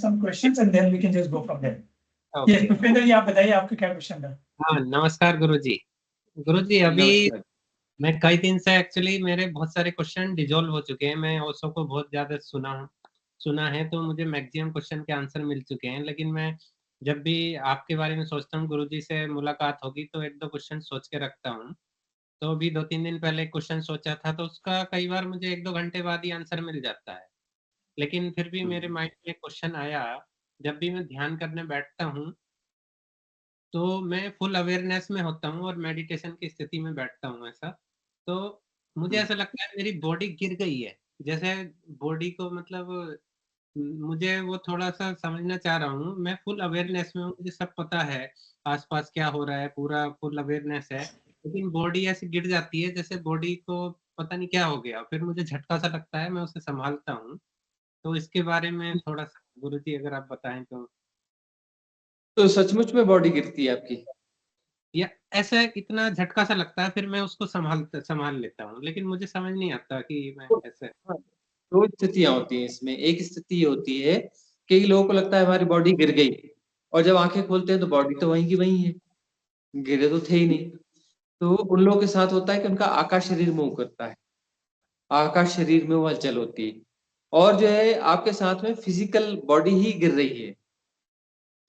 some questions and then we can just go from there. Okay. Yes, Bhupendra जी आप बताइए आपका क्या क्वेश्चन था? हाँ, नमस्कार गुरुजी। गुरुजी अभी नमस्कार। मैं कई दिन से एक्चुअली मेरे बहुत सारे क्वेश्चन डिजोल्व हो चुके हैं। मैं ओशो को बहुत ज्यादा सुना है, तो मुझे मैक्सिमम क्वेश्चन के आंसर मिल चुके हैं। लेकिन मैं जब भी आपके बारे में सोचता हूँ, गुरुजी से मुलाकात होगी तो एक दो क्वेश्चन सोच के रखता हूँ। तो अभी 2-3 दिन पहले क्वेश्चन सोचा था, तो उसका कई बार मुझे 1-2 घंटे बाद ही आंसर मिल जाता है। लेकिन फिर भी मेरे माइंड में क्वेश्चन आया, जब भी मैं ध्यान करने बैठता हूँ तो मैं फुल अवेयरनेस में होता हूँ और मेडिटेशन की स्थिति में बैठता हूँ ऐसा। तो मुझे ऐसा लगता है मेरी बॉडी गिर गई है, जैसे बॉडी को मतलब मुझे वो थोड़ा-सा समझना चाह रहा हूँ। मैं फुल अवेयरनेस में हूँ, मुझे सब पता है, आस-पास क्या हो रहा है, पूरा फुल अवेयरनेस है। लेकिन बॉडी ऐसे गिर जाती है जैसे बॉडी को पता नहीं क्या हो गया, फिर मुझे झटका-सा लगता है, मैं उसे सँभालता हूँ। तो इसके बारे में थोड़ा-सा गुरुजी अगर आप बताएँ तो? तो सचमुच में बॉडी गिरती है आपकी? या ऐसा इतना झटका सा लगता है, फिर मैं उसको संभाल लेता हूँ, लेकिन मुझे समझ नहीं आता कि मैं तो कैसे। हाँ, 2 स्थितियाँ होती हैं इसमें। एक स्थिति ये होती है, कई लोगों को लगता है हमारी बॉडी गिर गई और जब आँखें खोलते हैं तो बॉडी तो वहीं की वहीं है, गिरे तो थे ही नहीं। तो उन लोगों के साथ होता है कि उनका आकाश शरीर मूव करता है, आकाश शरीर में वो हलचल होती है और जो है आपके साथ में फिजिकल बॉडी ही गिर रही है।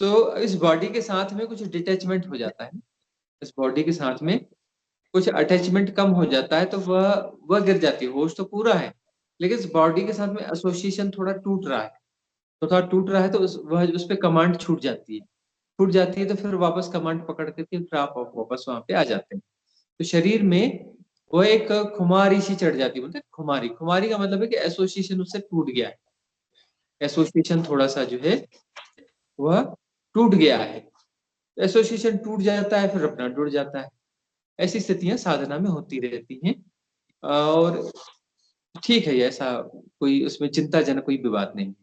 तो इस बॉडी के साथ में कुछ डिटैचमेंट हो जाता है, इस बॉडी के साथ में कुछ अटैचमेंट कम हो जाता है, तो वह गिर जाती है। होश तो पूरा है, लेकिन इस बॉडी के साथ में एसोसिएशन थोड़ा टूट रहा है, तो थोड़ा टूट रहा है तो उस पे कमांड छूट जाती है। छूट जाती है तो फिर वापस कमांड पकड़ के फिर आप वापस वहाँ पे आ जाते हैं। तो शरीर में वो एक खुमारी सी चढ़ जाती है, बोलते हैं खुमारी। खुमारी का मतलब है कि एसोसिएशन उससे टूट गया है, एसोसिएशन थोड़ा-सा जो है वह टूट गया है। एसोसिएशन टूट जाता है, फिर अपना जुड़ जाता है। ऐसी स्थितियाँ साधना में होती रहती हैं और ठीक है, ऐसा कोई उसमें चिंताजनक कोई विवाद नहीं है।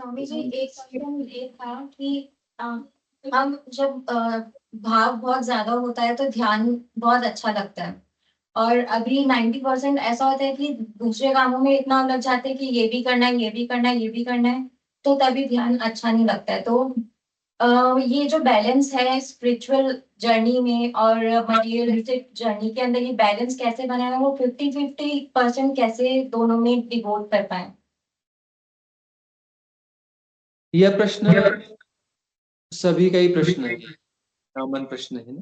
स्वामी जी, एक क्वेश्चन ये था कि हम जब भाव बहुत ज्यादा होता है तो ध्यान बहुत अच्छा लगता है और अभी 90% ऐसा होता है कि दूसरे कामों में इतना उलझ जाते हैं कि ये भी करना है, ये भी करना है, ये भी करना है, तो तभी ध्यान अच्छा नहीं लगता है। तो ये जो बैलेंस है स्पिरिचुअल जर्नी में और मटेरियलिस्टिक जर्नी के अंदर, ये बैलेंस कैसे बनाए, वो 50-50% कैसे दोनों में डिवोट कर पाए? यह प्रश्न सभी का ही प्रश्न है, कॉमन प्रश्न है ना,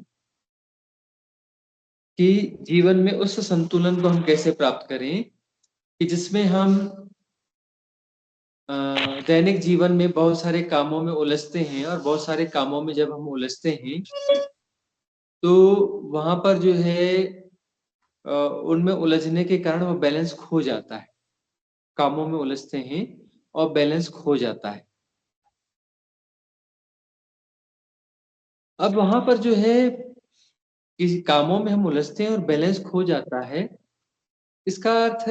कि जीवन में उस संतुलन को हम कैसे प्राप्त करें कि जिसमें हम दैनिक जीवन में बहुत सारे कामों में उलझते हैं और बहुत सारे कामों में जब हम उलझते हैं तो वहां पर जो है उनमें उलझने के कारण वो बैलेंस खो जाता है। कामों में उलझते हैं और बैलेंस खो जाता है। अब वहां पर जो है किसी कामों में हम उलझते हैं और बैलेंस खो जाता है, इसका अर्थ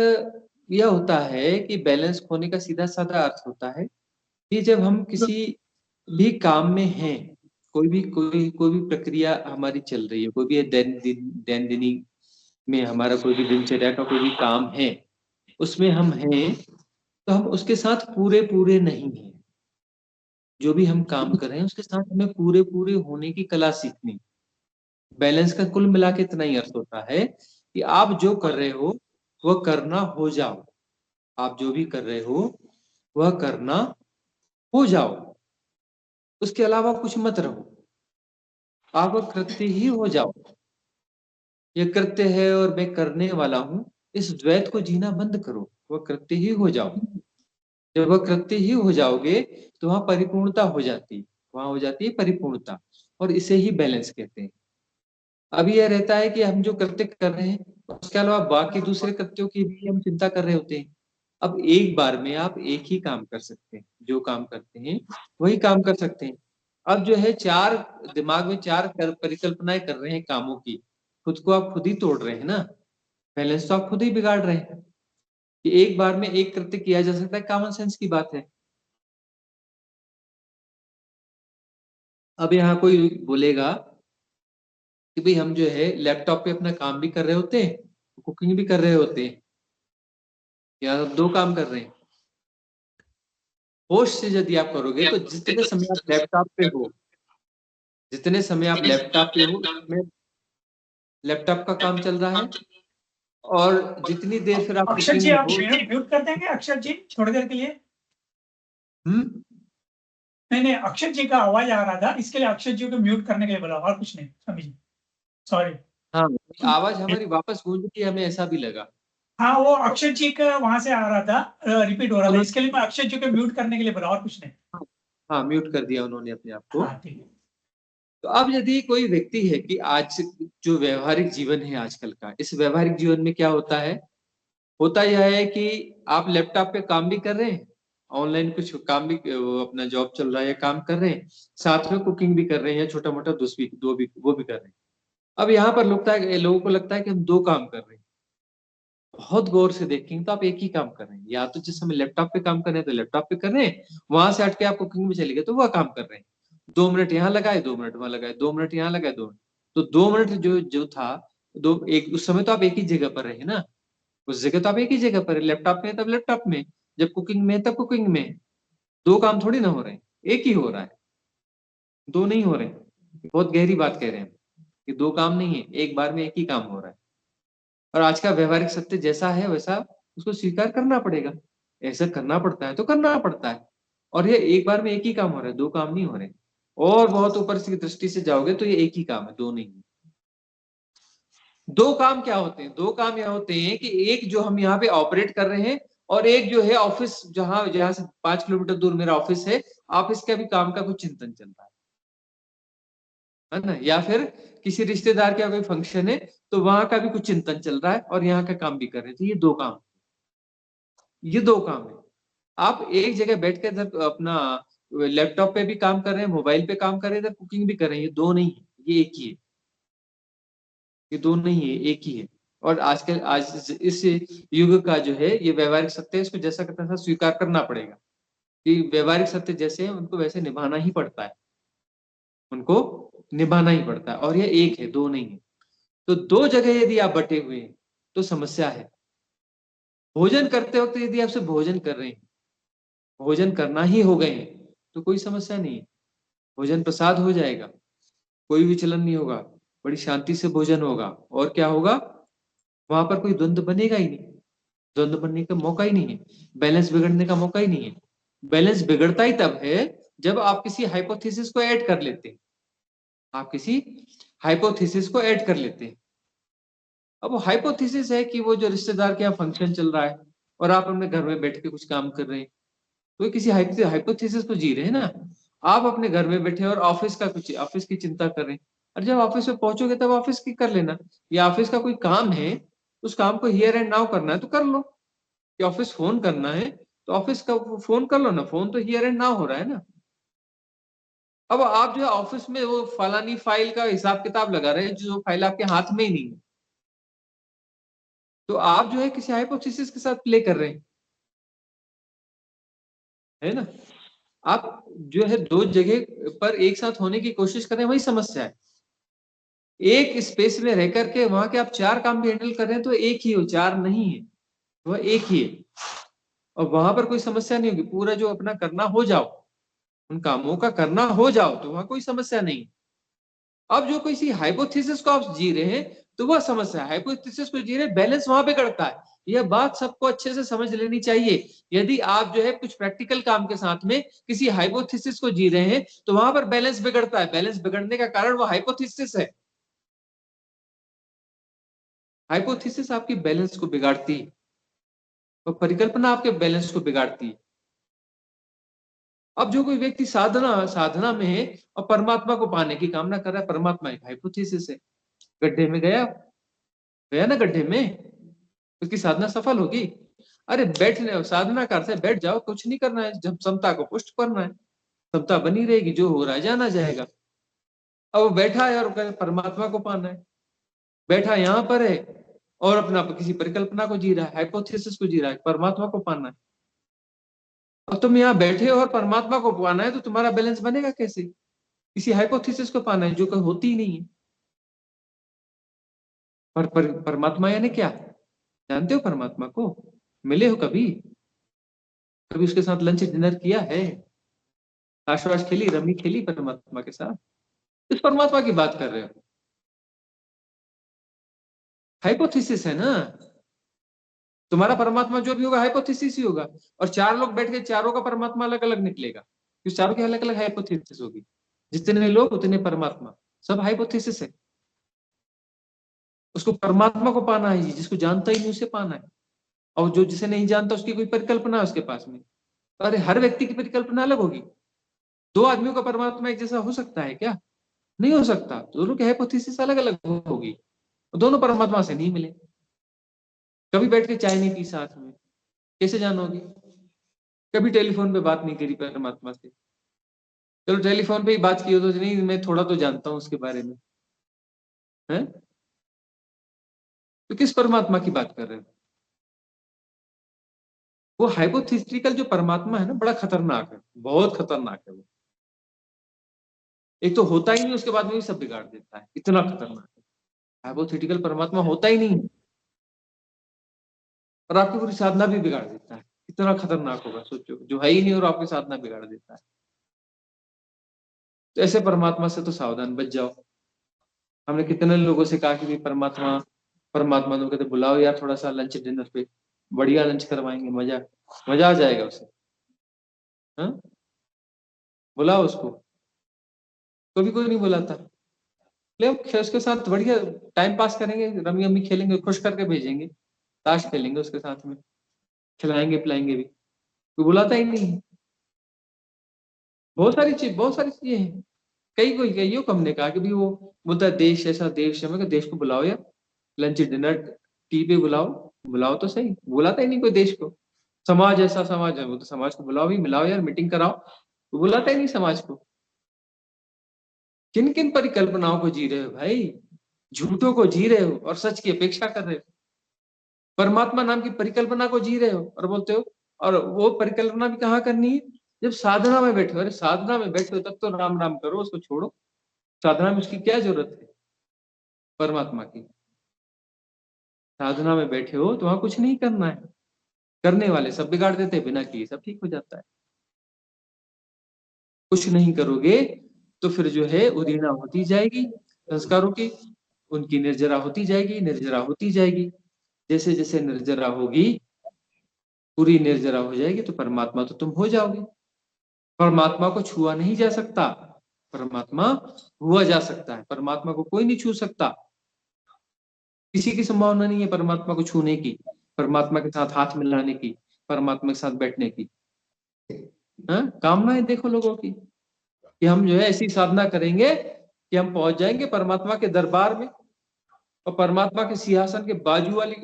यह होता है कि बैलेंस खोने का सीधा-साधा अर्थ होता है कि जब हम किसी भी काम में हैं, कोई भी प्रक्रिया हमारी चल रही है, कोई भी दैनंदिनी में हमारा कोई भी दिनचर्या का कोई भी काम है, उसमें हम हैं, तो हम उसके साथ पूरे-पूरे नहीं हैं। जो भी हम काम कर रहे हैं, उसके साथ हमें पूरे-पूरे होने की कला सीखनी। बैलेंस का कुल मिला के इतना ही अर्थ होता है कि आप जो कर रहे हो, वह करना हो जाओ। आप जो भी कर रहे हो, वह करना हो जाओ। उसके अलावा कुछ मत रहो। आप वह कृत्य ही हो जाओ। ये कृत्य है और मैं करने वाला हूँ, इस द्वैत को जीना बंद करो। वह कृत्य ही हो जाओ। जब वह कृत्य ही हो जाओगे, तो वहाँ परिपूर्णता हो जाती है। वहाँ हो जाती है परिपूर्णता और इसे ही बैलेंस कहते हैं। अब यह रहता है कि हम जो कृत्य कर रहे हैं, उसके अलावा बाकी दूसरे कृत्यों की भी हम चिंता कर रहे होते हैं। अब एक बार में आप एक ही काम कर सकते हैं, जो काम करते हैं, वही काम कर सकते हैं। अब जो है 4 दिमाग में 4 परिकल्पनाएँ कर रहे हैं कामों की, खुद को आप खुद ही तोड़ रहे हैं ना, बैलेंस तो आप खुद ही बिगाड़ रहे हैं। कि एक बार में एक कृत्य किया जा सकता है, कॉमन सेंस की बात है। अब यहाँ कोई बोलेगा कि भई हम जो है लैपटॉप पे अपना काम भी कर रहे होते हैं, कुकिंग भी कर रहे होते हैं, या 2 काम कर रहे हैं। होश से यदि आप करोगे तो जितने समय आप लैपटॉप पे हो, जितने समय आप लैपटॉप पे हो उसमें लैपटॉप का काम चल रहा है, और जितनी देर फिर आप अक्षर कुकिंग जी में आप हो। म्यूट कर देंगे अक्षर जी थोड़ी देर के लिए? हम्म। नहीं नहीं, अक्षर जी का आवाज आ रहा था, इसके लिए अक्षर जी को म्यूट करने के लिए बोला, और कुछ नहीं, समझिए, सॉरी। हाँ, आवाज हमारी वापस गूंज रही है, हमें ऐसा भी लगा। हाँ, वो अक्षर जी का वहां से आ रहा था, रिपीट हो रहा था, उन्होंने इसके लिए मैं अक्षर जी को म्यूट करने के लिए बोला, और कुछ नहीं। हाँ म्यूट कर दिया उन्होंने अपने आप को। हाँ ठीक है। तो अब यदि कोई व्यक्ति है कि आज जो व्यवहारिक जीवन है आजकल का, इस व्यवहारिक जीवन में क्या होता है, होता यह है कि आप लैपटॉप पे काम भी कर रहे हैं, ऑनलाइन कुछ काम भी, वो अपना जॉब चल रहा है, काम कर रहे हैं, साथ में कुकिंग भी कर रहे हैं, या छोटा मोटा वो भी कर रहे हैं। अब यहाँ पर लोगों को लगता है कि हम दो काम कर रहे हैं। बहुत गौर से देखेंगे तो आप एक ही काम कर रहे हैं, या तो जिस समय लैपटॉप पे काम कर रहे हैं तो लैपटॉप पे कर रहे हैं, वहां से हट के आप कुकिंग में चले गए तो वह काम कर रहे हैं। 2 मिनट यहाँ लगाए, 2 मिनट वहां लगाए, 2 मिनट यहाँ लगाए, 2 मिनट। तो 2 मिनट जो जो था, दो एक उस समय तो आप एक ही जगह पर रहे ना, उस जगह तो आप एक ही जगह पर है, लैपटॉप में है तब लैपटॉप में, जब कुकिंग में है तब कुकिंग में है। दो काम थोड़ी ना हो रहे हैं, एक ही हो रहा है, दो नहीं हो रहे हैं। बहुत गहरी बात कह रहे हैं कि दो काम नहीं है, एक बार में एक ही काम हो रहा है। और आज का व्यवहारिक सत्य जैसा है वैसा उसको स्वीकार करना पड़ेगा। ऐसा करना पड़ता है तो करना पड़ता है। और ये एक बार में एक ही काम हो रहा है, दो काम नहीं हो रहे। और बहुत ऊपर की दृष्टि से जाओगे तो ये एक ही काम है, दो नहीं है। दो काम क्या होते हैं? दो काम यह होते हैं कि एक जो हम यहाँ पे ऑपरेट कर रहे हैं, और एक जो है ऑफिस, जहां जहां से 5 किलोमीटर दूर मेरा ऑफिस है, ऑफिस का भी काम का कुछ चिंतन चल रहा है ना, या फिर किसी रिश्तेदार का कोई फंक्शन है तो वहां का भी कुछ चिंतन चल रहा है, और यहाँ का काम भी कर रहे हैं। तो ये दो काम, ये दो काम है। आप एक जगह बैठ कर इधर अपना लैपटॉप पे भी काम कर रहे हैं, मोबाइल पे काम कर रहे हैं, इधर कुकिंग भी कर रहे हैं, ये दो नहीं है, ये एक ही है। ये दो नहीं है, एक ही है। और आजकल आज इस युग का जो है ये व्यवहारिक सत्य है, इसको जैसा का तैसा स्वीकार करना पड़ेगा कि व्यवहारिक सत्य जैसे है उनको वैसे निभाना ही पड़ता है, उनको निभाना ही पड़ता है। और ये एक है, दो नहीं है। तो दो जगह यदि आप बटे हुए हैं तो समस्या है। भोजन करते वक्त यदि आपसे भोजन कर रहे हैं, भोजन करना ही हो गए हैं, तो कोई समस्या नहीं है, भोजन प्रसाद हो जाएगा, कोई विचलन नहीं होगा, बड़ी शांति से भोजन होगा। और क्या होगा, वहां पर कोई द्वंद्व बनेगा ही नहीं, द्वंद्व बनने का मौका ही नहीं है, बैलेंस बिगड़ने का मौका ही नहीं है। बैलेंस बिगड़ता ही तब है जब आप किसी हाइपोथेसिस को ऐड कर लेते हैं, आप किसी हाइपोथेसिस को ऐड कर लेते हैं। अब वो हाइपोथेसिस है कि वो जो रिश्तेदार के यहाँ फंक्शन चल रहा है और आप अपने घर में बैठ के कुछ काम कर रहे हैं, तो ये किसी हाइपोथेसिस को जी रहे हैं ना। आप अपने घर में बैठे और ऑफिस की चिंता कर रहे हैं, और जब ऑफिस में पहुंचोगे तब ऑफिस की कर लेना, या ऑफिस का कोई काम है, उस काम को हियर एंड नाउ करना है तो कर लो, कि ऑफिस फोन करना है तो ऑफिस का फोन कर लो ना, फोन तो हियर एंड नाउ हो रहा है ना। अब आप जो है ऑफिस में वो फलानी फाइल का हिसाब किताब लगा रहे हैं, जो फाइल आपके हाथ में ही नहीं है, तो आप जो है किसी हाइपोथेसिस के साथ प्ले कर रहे हैं, है ना। आप जो है दो जगह पर एक साथ होने की कोशिश कर रहे हैं, वही समस्या है। एक स्पेस में रह करके वहां के आप चार काम भी हैंडल कर रहे हैं तो एक ही हो, चार नहीं है, वह एक ही है। और वहां पर कोई समस्या नहीं होगी, पूरा जो अपना करना हो जाओ, उन कामों का करना हो जाओ तो वहां कोई समस्या नहीं। अब जो किसी हाइपोथेसिस को आप जी रहे हैं तो वह समस्या है, हाइपोथेसिस को जी रहे हैं, बैलेंस वहां पे करता है। यह बात सबको अच्छे से समझ लेनी चाहिए। यदि आप जो है कुछ प्रैक्टिकल काम के साथ में किसी हाइपोथेसिस को जी रहे हैं तो वहां पर बैलेंस बिगड़ता है, बैलेंस बिगड़ने का कारण वो हाइपोथेसिस है। हाइपोथेसिस आपकी बैलेंस को बिगाड़ती है, और परिकल्पना आपके बैलेंस को बिगाड़ती है। अब जो कोई व्यक्ति साधना साधना में है और परमात्मा को पाने की कामना कर रहा है, परमात्मा एक हाइपोथेसिस है। गड्ढे में गया, गया ना गड्ढे में, उसकी साधना सफल होगी। अरे बैठने साधना करते बैठ जाओ, कुछ नहीं करना है, जब समता को पुष्ट करना है, समता बनी रहेगी, जो हो रहा है जाना जाएगा। अब वो बैठा है और परमात्मा को पाना है, बैठा यहाँ पर है और अपना किसी परिकल्पना को जी रहा है, हाइपोथेसिस को जी रहा है, परमात्मा को पाना है। और तुम यहाँ बैठे हो और परमात्मा को पाना है तो तुम्हारा बैलेंस बनेगा कैसे? किसी हाइपोथेसिस को पाना है जो कोई होती ही नहीं है। परमात्मा यानी क्या? जानते हो परमात्मा को? मिले हो कभी? कभी उसके साथ लंच डिनर किया है? ताश वाश खेली, रमी खेली परमात्मा के साथ? किस परमात्मा की बात कर रहे हो? हाइपोथेसिस है ना, तुम्हारा परमात्मा जो भी होगा हाइपोथेसिस ही होगा। और चार लोग बैठ के चारों का परमात्मा अलग अलग निकलेगा, क्योंकि चारों की अलग अलग हाइपोथेसिस होगी। जितने लोग उतने परमात्मा, सब हाइपोथेसिस है। उसको परमात्मा को पाना है, जिसको जानता ही नहीं उसे पाना है। और जो जिसे नहीं जानता उसकी कोई परिकल्पना है उसके पास में। अरे हर व्यक्ति की परिकल्पना अलग होगी। दो आदमियों का परमात्मा एक जैसा हो सकता है क्या? नहीं हो सकता। दोनों की हाइपोथेसिस अलग अलग होगी, दोनों परमात्मा से नहीं मिले। कभी बैठ के चाय नहीं पी साथ में, कैसे जानोगे? कभी टेलीफोन पे बात नहीं करी परमात्मा से, चलो टेलीफोन पे ही बात की हो तो नहीं, मैं थोड़ा तो जानता हूँ उसके बारे में, है? तो किस परमात्मा की बात कर रहे हो? वो हाइपोथेटिकल जो परमात्मा है ना, बड़ा खतरनाक है, बहुत खतरनाक है वो। एक तो होता ही नहीं, उसके बाद में भी सब बिगाड़ देता है, इतना खतरनाक है। हाइपोथेटिकल परमात्मा होता ही नहीं और आपकी पूरी साधना भी बिगाड़ देता है। इतना खतरनाक होगा, सोचो, जो है ही नहीं और आपकी साधना बिगाड़ देता है। तो ऐसे परमात्मा से तो सावधान बच जाओ। हमने कितने लोगों से कहा कि भाई परमात्मा परमात्मा तो कहते बुलाओ यार थोड़ा सा लंच डिनर पे, बढ़िया लंच करवाएंगे, मजा मजा आ जाएगा उसे। हाँ, बुलाओ उसको, कभी कोई नहीं बुलाता। ले उसके साथ बढ़िया टाइम पास करेंगे, रमी अमी खेलेंगे, खुश करके भेजेंगे, ताश खेलेंगे उसके साथ में, खिलाएंगे पिलाएंगे भी, कोई बुलाता ही नहीं है। बहुत सारी चीजें हैं। कईयों को हमने कहा कि भाई वो बोलता है देश ऐसा देश है, मैं कहा देश को बुलाओ यार, लंच डिनर टी पे बुलाओ, बुलाओ तो सही, बुलाता ही नहीं कोई देश को। समाज ऐसा समाज है, वो तो समाज को बुलाओ भी, मिलाओ यार, मीटिंग कराओ, वो बुलाता ही नहीं समाज को। किन किन परिकल्पनाओं को जी रहे हो भाई? झूठों को जी रहे हो और सच की अपेक्षा कर रहे हो। परमात्मा नाम की परिकल्पना को जी रहे हो और बोलते हो, और वो परिकल्पना भी कहाँ करनी है? जब साधना में बैठे हो। अरे साधना में बैठे हो तब तो राम राम करो, उसको छोड़ो। साधना में उसकी क्या जरूरत है परमात्मा की? साधना में बैठे हो तो वहां कुछ नहीं करना है, करने वाले सब बिगाड़ देते हैं, बिना किए सब ठीक हो जाता है। कुछ नहीं करोगे तो फिर जो है उदीना होती जाएगी संस्कारों की, उनकी निर्जरा होती जाएगी, निर्जरा होती जाएगी। जैसे जैसे निर्जरा होगी, पूरी निर्जरा हो जाएगी, तो परमात्मा तो तुम हो जाओगे। परमात्मा को छुआ नहीं जा सकता, परमात्मा हुआ जा सकता है। परमात्मा को कोई नहीं छू सकता, किसी की संभावना नहीं है परमात्मा को छूने की, परमात्मा के साथ हाथ मिलाने की, परमात्मा के साथ बैठने की। हाँ, कामनाएं देखो लोगों की कि हम जो है ऐसी साधना करेंगे कि हम पहुंच जाएंगे परमात्मा के दरबार में, और परमात्मा के सिंहासन के बाजू वाली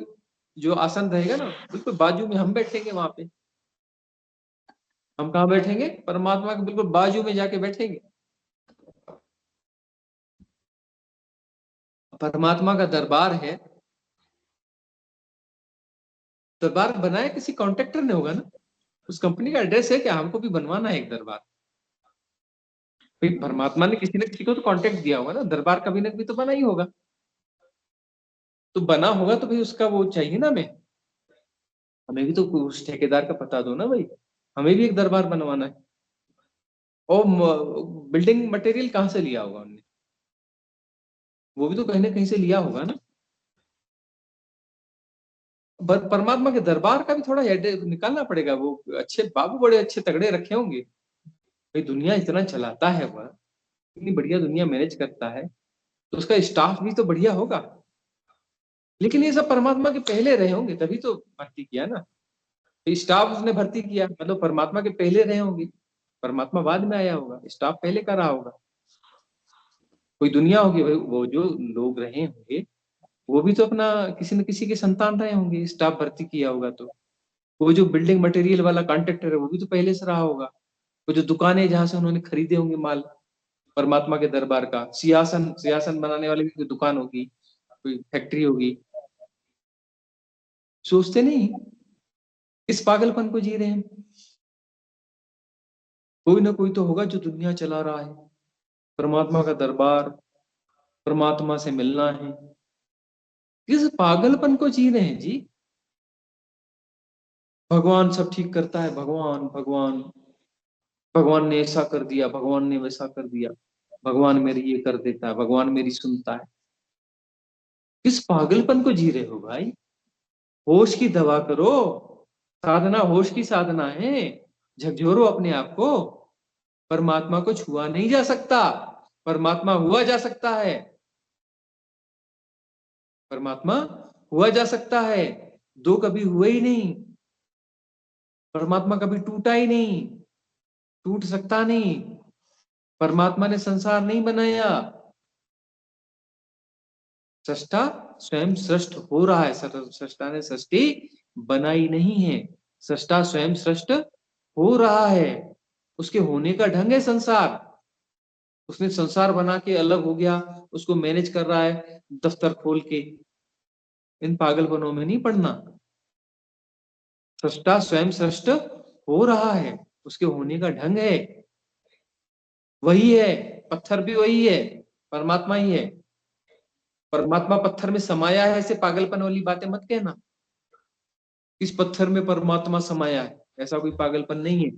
जो आसन रहेगा ना, बिल्कुल बाजू में हम बैठेंगे वहां पे। हम कहाँ बैठेंगे? परमात्मा के बिल्कुल बाजू में जाके बैठेंगे। परमात्मा का दरबार है, दरबार बनाया किसी कॉन्ट्रैक्टर ने होगा ना, उस कंपनी का एड्रेस है क्या? हमको भी बनवाना है एक दरबार। भाई परमात्मा ने किसी न किसी को तो कॉन्ट्रैक्ट दिया होगा ना, दरबार कभी ना कभी तो बना ही होगा। तो बना होगा तो भाई उसका वो चाहिए ना, हमें हमें भी तो उस ठेकेदार का पता दो ना भाई, हमें भी एक दरबार बनवाना है। और बिल्डिंग मटेरियल कहाँ से लिया होगा उन्होंने? वो भी तो कहीं ना कहीं से लिया होगा ना। परमात्मा के दरबार का भी थोड़ा एड्रेस निकालना पड़ेगा। वो अच्छे बाबू बड़े अच्छे तगड़े रखे होंगे भाई, दुनिया इतना चलाता है, वह इतनी बढ़िया दुनिया मैनेज करता है, तो उसका स्टाफ भी तो बढ़िया होगा। लेकिन ये सब परमात्मा के पहले रहे होंगे तभी तो भर्ती किया ना, स्टाफ उसने भर्ती किया, मतलब परमात्मा के पहले रहे होंगे, परमात्मा बाद में आया होगा, स्टाफ पहले का रहा होगा। कोई दुनिया होगी भाई, वो जो लोग रहे होंगे वो भी तो अपना किसी न किसी के संतान रहे होंगे, स्टाफ भर्ती किया होगा तो। वो जो बिल्डिंग मटेरियल वाला कॉन्ट्रैक्टर है वो भी तो पहले से रहा होगा। वो जो दुकानें जहां से उन्होंने खरीदे होंगे माल, परमात्मा के दरबार का सिंहासन, सिंहासन बनाने वाली भी कोई दुकान होगी, कोई फैक्ट्री होगी। सोचते नहीं इस पागलपन को जी रहे हैं। कोई ना कोई तो होगा जो दुनिया चला रहा है, परमात्मा का दरबार, परमात्मा से मिलना है। किस पागलपन को जी रहे हैं जी? भगवान सब ठीक करता है, भगवान भगवान भगवान ने ऐसा कर दिया, भगवान ने वैसा कर दिया, भगवान मेरी ये कर देता है, भगवान मेरी सुनता है। किस पागलपन को जी रहे हो भाई? होश की दवा करो, साधना होश की साधना है। झकझोरो अपने आप को। परमात्मा को छुआ नहीं जा सकता, परमात्मा हुआ जा सकता है, परमात्मा हुआ जा सकता है। दो कभी हुए ही नहीं, परमात्मा कभी टूटा ही नहीं, टूट सकता नहीं। परमात्मा ने संसार नहीं बनाया, सृष्टा स्वयं सृष्ट हो रहा है। सृष्टा ने सृष्टि बनाई नहीं है, सृष्टा स्वयं सृष्ट हो रहा है। उसके होने का ढंग है संसार। उसने संसार बना के अलग हो गया, उसको मैनेज कर रहा है दफ्तर खोल के। इन पागलपनों में नहीं पड़ना। सृष्टा स्वयं सृष्ट हो रहा है, उसके होने का ढंग है, वही है। पत्थर भी वही है, परमात्मा ही है। परमात्मा पत्थर में समाया है, ऐसे पागलपन वाली बातें मत कहना। इस पत्थर में परमात्मा समाया है, ऐसा कोई पागलपन नहीं है।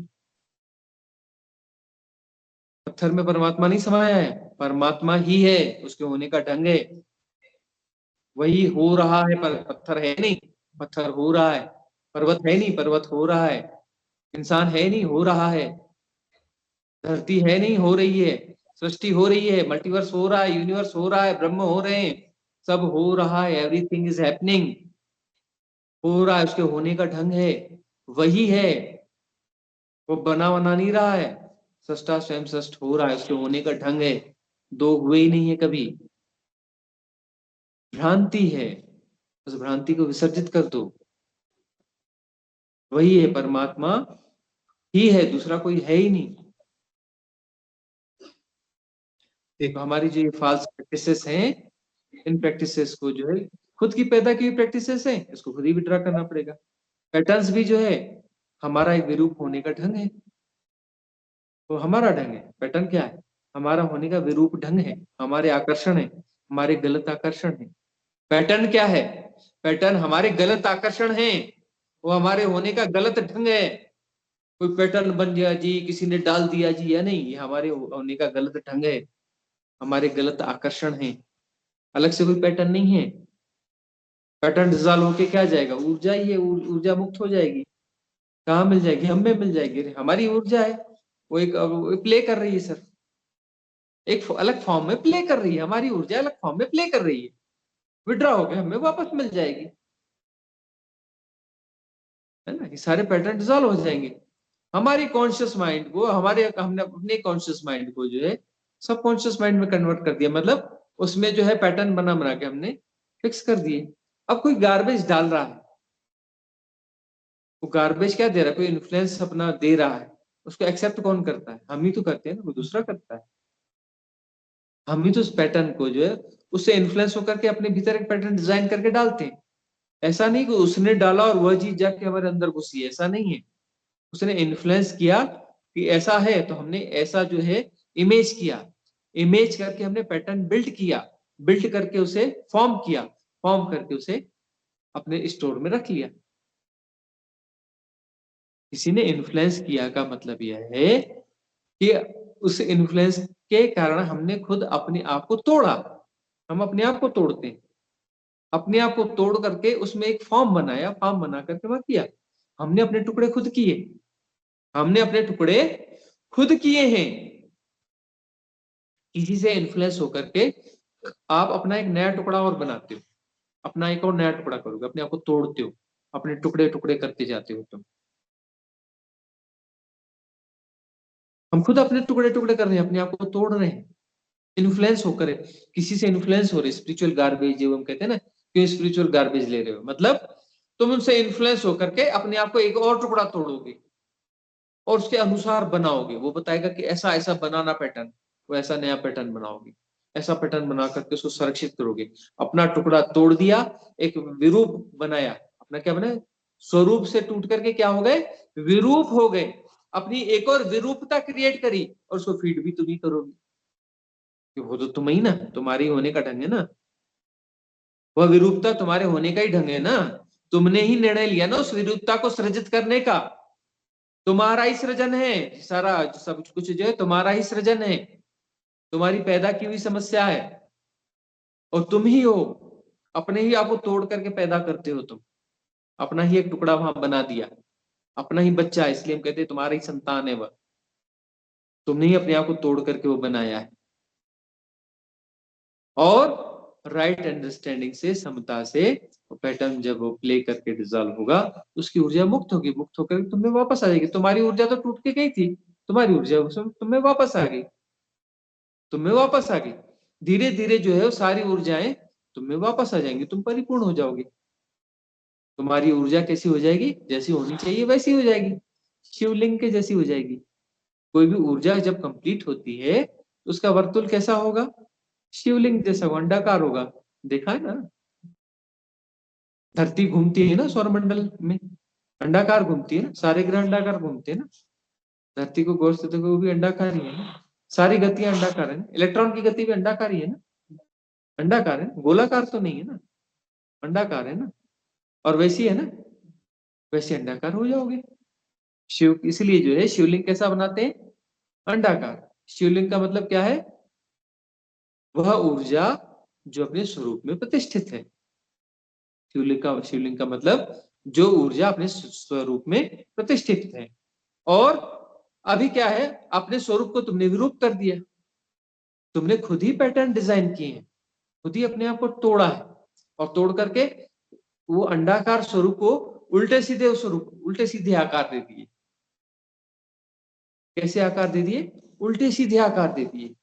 पत्थर में परमात्मा नहीं समाया है, परमात्मा ही है, उसके होने का ढंग है, वही हो रहा है। पर पत्थर है नहीं, पत्थर हो रहा है। पर्वत है नहीं, पर्वत हो रहा है। इंसान है नहीं, हो रहा है। धरती है नहीं, हो रही है। सृष्टि हो रही है, मल्टीवर्स हो रहा है, यूनिवर्स हो रहा है, ब्रह्म हो रहे हैं, सब हो रहा है। एवरीथिंग इज हैपनिंग, हो रहा है, उसके होने का ढंग है, वही है। वो बना बना नहीं रहा है, सृष्टा स्वयं सृष्ट हो रहा है, उसके होने का ढंग है। दो हुए ही नहीं है कभी। भ्रांति है, उस भ्रांति को विसर्जित कर दो। वही है, परमात्मा ही है, दूसरा कोई है ही नहीं। देखो हमारी जो ये फाल्स प्रैक्टिसेस हैं, इन प्रैक्टिसेस को जो है खुद की पैदा की हुई प्रैक्टिसेस हैं, इसको खुद ही विड्रा करना पड़ेगा। पैटर्न्स भी जो है हमारा एक विरूप होने का ढंग है, वो हमारा ढंग है। पैटर्न क्या है? हमारा होने का विरूप ढंग है, हमारे आकर्षण है, हमारे गलत आकर्षण है। पैटर्न क्या है? पैटर्न हमारे गलत आकर्षण है, वो हमारे होने का गलत ढंग है। कोई पैटर्न बन गया जी, किसी ने डाल दिया जी, या नहीं, ये हमारे होने का गलत ढंग है, हमारे गलत आकर्षण है, अलग से कोई पैटर्न नहीं है। पैटर्न डिजॉल्व होके क्या जाएगा? ऊर्जा ही है, ऊर्जा मुक्त हो जाएगी। कहाँ मिल जाएगी? हमें मिल जाएगी। अरे हमारी ऊर्जा है, वो एक प्ले कर रही है सर, एक अलग फॉर्म में प्ले कर रही है। हमारी ऊर्जा अलग फॉर्म में प्ले कर रही है, विड्रॉ होकर हमें वापस मिल जाएगी, है ना। ये सारे पैटर्न डिजॉल्व हो जाएंगे। हमारी कॉन्शियस माइंड को, हमने अपने कॉन्शियस माइंड को जो है सब कॉन्शियस माइंड में कन्वर्ट कर दिया, मतलब उसमें जो है पैटर्न बना बना के हमने फिक्स कर दिए। अब कोई गार्बेज डाल रहा है, वो गार्बेज क्या दे रहा है? कोई इन्फ्लुएंस अपना दे रहा है, उसको एक्सेप्ट कौन करता है? हम ही तो करते हैं ना, कोई दूसरा करता है? हम ही तो उस पैटर्न को जो है उससे इन्फ्लुएंस होकर के अपने भीतर एक पैटर्न डिजाइन करके डालते हैं। ऐसा नहीं कि उसने डाला और वह चीज जाके हमारे अंदर घुसी है, ऐसा नहीं है। उसने इन्फ्लुएंस किया कि ऐसा है, तो हमने ऐसा जो है इमेज किया, इमेज करके हमने पैटर्न बिल्ड किया, बिल्ड करके उसे फॉर्म किया, फॉर्म करके उसे अपने स्टोर में रख लिया। किसी ने इन्फ्लुएंस किया का मतलब यह है कि उस इन्फ्लुएंस के कारण हमने खुद अपने आप को तोड़ा। हम अपने आप को तोड़ते हैं, अपने आप को तोड़ करके उसमें एक फॉर्म बनाया, फॉर्म बना करके वह किया। हमने अपने टुकड़े खुद किए, हमने अपने टुकड़े खुद किए हैं। किसी से इन्फ्लुएंस होकर के आप अपना एक नया टुकड़ा और बनाते हो, अपना एक और नया टुकड़ा करोगे, अपने आप को तोड़ते हो, अपने टुकड़े टुकड़े करते जाते हो तुम। हम खुद अपने टुकड़े टुकड़े कर रहे हैं, अपने आप को तोड़ रहे हैं, इन्फ्लुएंस होकर। किसी से इन्फ्लुएंस हो रहे, स्पिरिचुअल गार्बेज जो हम कहते हैं ना, क्यों स्पिरिचुअल गार्बेज ले रहे हो? मतलब तुम उनसे इन्फ्लुएंस होकर के अपने आप को एक और टुकड़ा तोड़ोगे और उसके अनुसार बनाओगे। वो बताएगा कि ऐसा ऐसा बनाना पैटर्न, वो ऐसा नया पैटर्न बनाओगे, ऐसा पैटर्न बना करके उसको संरक्षित करोगे। अपना टुकड़ा तोड़ दिया, एक विरूप बनाया, अपना क्या बनाया? स्वरूप से टूट करके क्या हो गए? विरूप हो गए। अपनी एक और विरूपता क्रिएट करी और उसको फीड भी तुम ही करोगे, वो तो तुम ही ना, तुम्हारी होने का ढंग है ना, वह विरूपता तुम्हारे होने का ही ढंग है ना। तुमने ही निर्णय लिया ना उस विरूपता को सृजित करने का। तुम्हारा ही सृजन है, सारा सब कुछ जो है तुम्हारा ही सृजन है, तुम्हारी पैदा की हुई समस्या है, और तुम ही हो, अपने ही आप को तोड़ करके पैदा करते हो। तुम अपना ही एक टुकड़ा वहां बना दिया, अपना ही बच्चा है, इसलिए हम कहते हैं तुम्हारा ही संतान है वह। तुमने ही अपने आप को तोड़ करके वो बनाया है। और राइट अंडरस्टैंडिंग से, समता से पैटर्न जब वो प्ले करके डिजॉल्व होगा, उसकी ऊर्जा मुक्त होगी, मुक्त होकर तुम्हें वापस आ जाएगी। तुम्हारी ऊर्जा तो टूट के गई थी, तुम्हारी ऊर्जा तुम्हें वापस आ गई, तुम्हें वापस आ गई। धीरे धीरे जो है वो सारी ऊर्जाएं तुम्हें वापस आ जाएंगी, तुम परिपूर्ण हो जाओगे। तुम्हारी ऊर्जा कैसी हो जाएगी? जैसी होनी चाहिए वैसी हो जाएगी, शिवलिंग के जैसी हो जाएगी। कोई भी ऊर्जा जब कंप्लीट होती है तो उसका वर्तुल कैसा होगा? शिवलिंग जैसा अंडाकार होगा। देखा है ना, धरती घूमती है ना सौरमंडल में, अंडाकार घूमती है ना, सारे ग्रह अंडाकार घूमते हैं ना। धरती को गौर से देखो, वो भी अंडाकार ही है ना, सारी गतियां अंडाकार है ना, इलेक्ट्रॉन की गति भी अंडाकार ही है ना, अंडाकार है, गोलाकार तो नहीं है ना, अंडाकार है ना। और वैसी है ना, वैसे अंडाकार हो जाओगे। शिव इसलिए जो है शिवलिंग कैसा बनाते हैं? अंडाकार। शिवलिंग का मतलब क्या है? वह ऊर्जा जो अपने स्वरूप में प्रतिष्ठित है। शिवलिंग का मतलब जो ऊर्जा अपने स्वरूप में प्रतिष्ठित है। और अभी क्या है, अपने स्वरूप को तुमने विरूप कर दिया, तुमने खुद ही पैटर्न डिजाइन किए हैं, खुद ही अपने आप को तोड़ा है, और तोड़ करके वो अंडाकार स्वरूप को उल्टे सीधे स्वरूप, उल्टे सीधे आकार दे दिए। कैसे आकार दे दिए? उल्टे सीधे आकार दे दिए,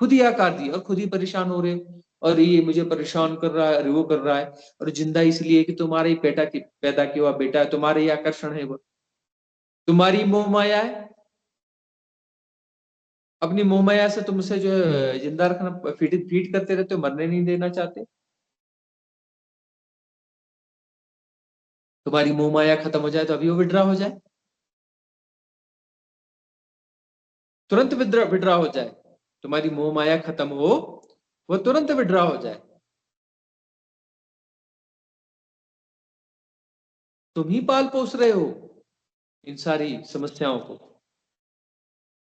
खुद ही आकार दिए, और खुद ही परेशान हो रहे हो। और ये मुझे परेशान कर रहा है, वो कर रहा है, और जिंदा इसलिए कि तुम्हारे ही पैदा किया हुआ बेटा है, तुम्हारे ही आकर्षण है, वो तुम्हारी मोह माया है। अपनी मोह माया से तुम उसे जो है जिंदा रखना, फीड करते रहते हो, मरने नहीं देना चाहते। तुम्हारी मोह माया खत्म हो जाए तो अभी वो विड्रा हो जाए, तुरंत विड्रा हो जाए। तुम्हारी मोह माया खत्म हो, वो तुरंत विड्रा हो जाए। तुम ही पाल पोस रहे हो इन सारी समस्याओं को,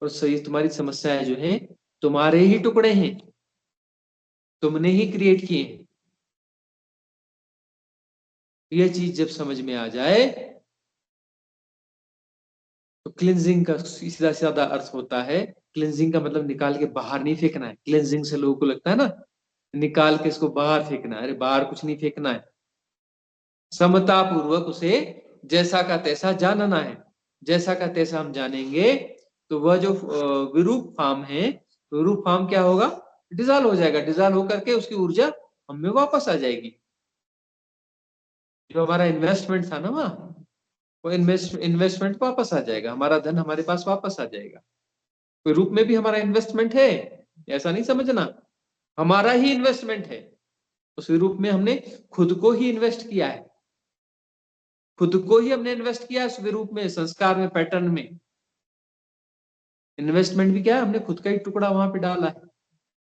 और सही तुम्हारी समस्याएं जो है तुम्हारे ही टुकड़े हैं, तुमने ही क्रिएट किए हैं। यह चीज जब समझ में आ जाए तो क्लिनजिंग का सीधा साधा अर्थ होता है, क्लिनजिंग का मतलब निकाल के बाहर नहीं फेंकना है। क्लिनजिंग से लोगों को लगता है ना निकाल के इसको बाहर फेंकना है, अरे बाहर कुछ नहीं फेंकना है, समता पूर्वक उसे जैसा का तैसा जानना है। जैसा का तैसा हम जानेंगे तो वह जो विरूप फॉर्म है, विरूप फॉर्म क्या होगा? डिजॉल्व हो जाएगा, डिजॉल्व होकर के उसकी ऊर्जा हमें वापस आ जाएगी। जो हमारा इन्वेस्टमेंट था ना वहां, वो इन्वेस्टमेंट वापस आ जाएगा, हमारा धन हमारे पास वापस आ जाएगा। कोई रूप में भी हमारा इन्वेस्टमेंट है, ऐसा नहीं समझना, हमारा ही इन्वेस्टमेंट है। उस रूप में हमने खुद को ही इन्वेस्ट किया है, खुद को ही हमने इन्वेस्ट किया है उस रूप में, संस्कार में, पैटर्न में। इन्वेस्टमेंट भी क्या है? हमने खुद का ही टुकड़ा वहां पे डाला है,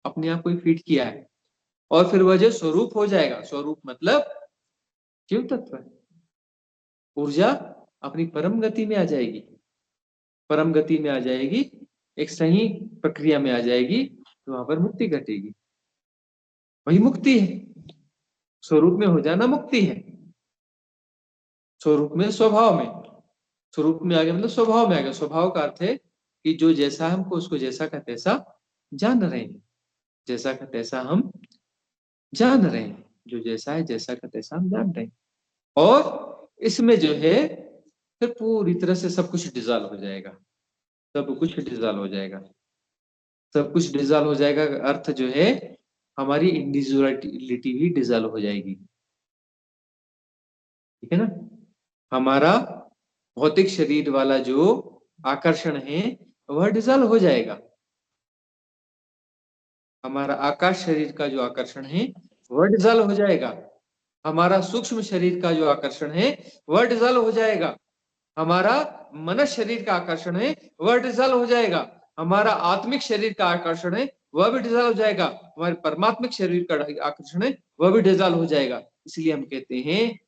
अपने आप को ही फीड किया है, और फिर वह जो स्वरूप हो जाएगा, स्वरूप मतलब शिव तत्व, ऊर्जा अपनी परम गति में आ जाएगी, परम गति में आ जाएगी, एक सही प्रक्रिया में आ जाएगी, तो वहां पर मुक्ति घटेगी। वही मुक्ति है, स्वरूप में हो जाना मुक्ति है। स्वरूप में, स्वभाव में, स्वरूप में आ गया मतलब स्वभाव में आ गया। स्वभाव का अर्थ है कि जो जैसा हमको उसको जैसा का तैसा जान रहे हैं, जैसा का तैसा हम जान रहे हैं, जो जैसा है जैसा का तैसा हम जान रहे हैं। और इसमें जो है फिर पूरी तरह से सब कुछ डिजॉल्व हो जाएगा, सब कुछ डिजॉल्व हो जाएगा, सब कुछ डिजॉल्व हो जाएगा। अर्थ जो है हमारी इंडिविजुअलिटी भी डिजॉल्व हो जाएगी, ठीक है ना। हमारा भौतिक शरीर वाला जो आकर्षण है वह डिजॉल्व हो जाएगा, हमारा आकाश शरीर का जो आकर्षण है वह डिजॉल्व हो जाएगा, हमारा सूक्ष्म शरीर का जो आकर्षण है वह डिजॉल्व हो जाएगा, हमारा मन शरीर का आकर्षण है वह डिजॉल्व हो जाएगा, हमारा आत्मिक शरीर का आकर्षण है वह भी डिजॉल्व हो जाएगा, हमारे परमात्मिक शरीर का आकर्षण है वह भी डिजॉल्व हो जाएगा। इसलिए हम कहते हैं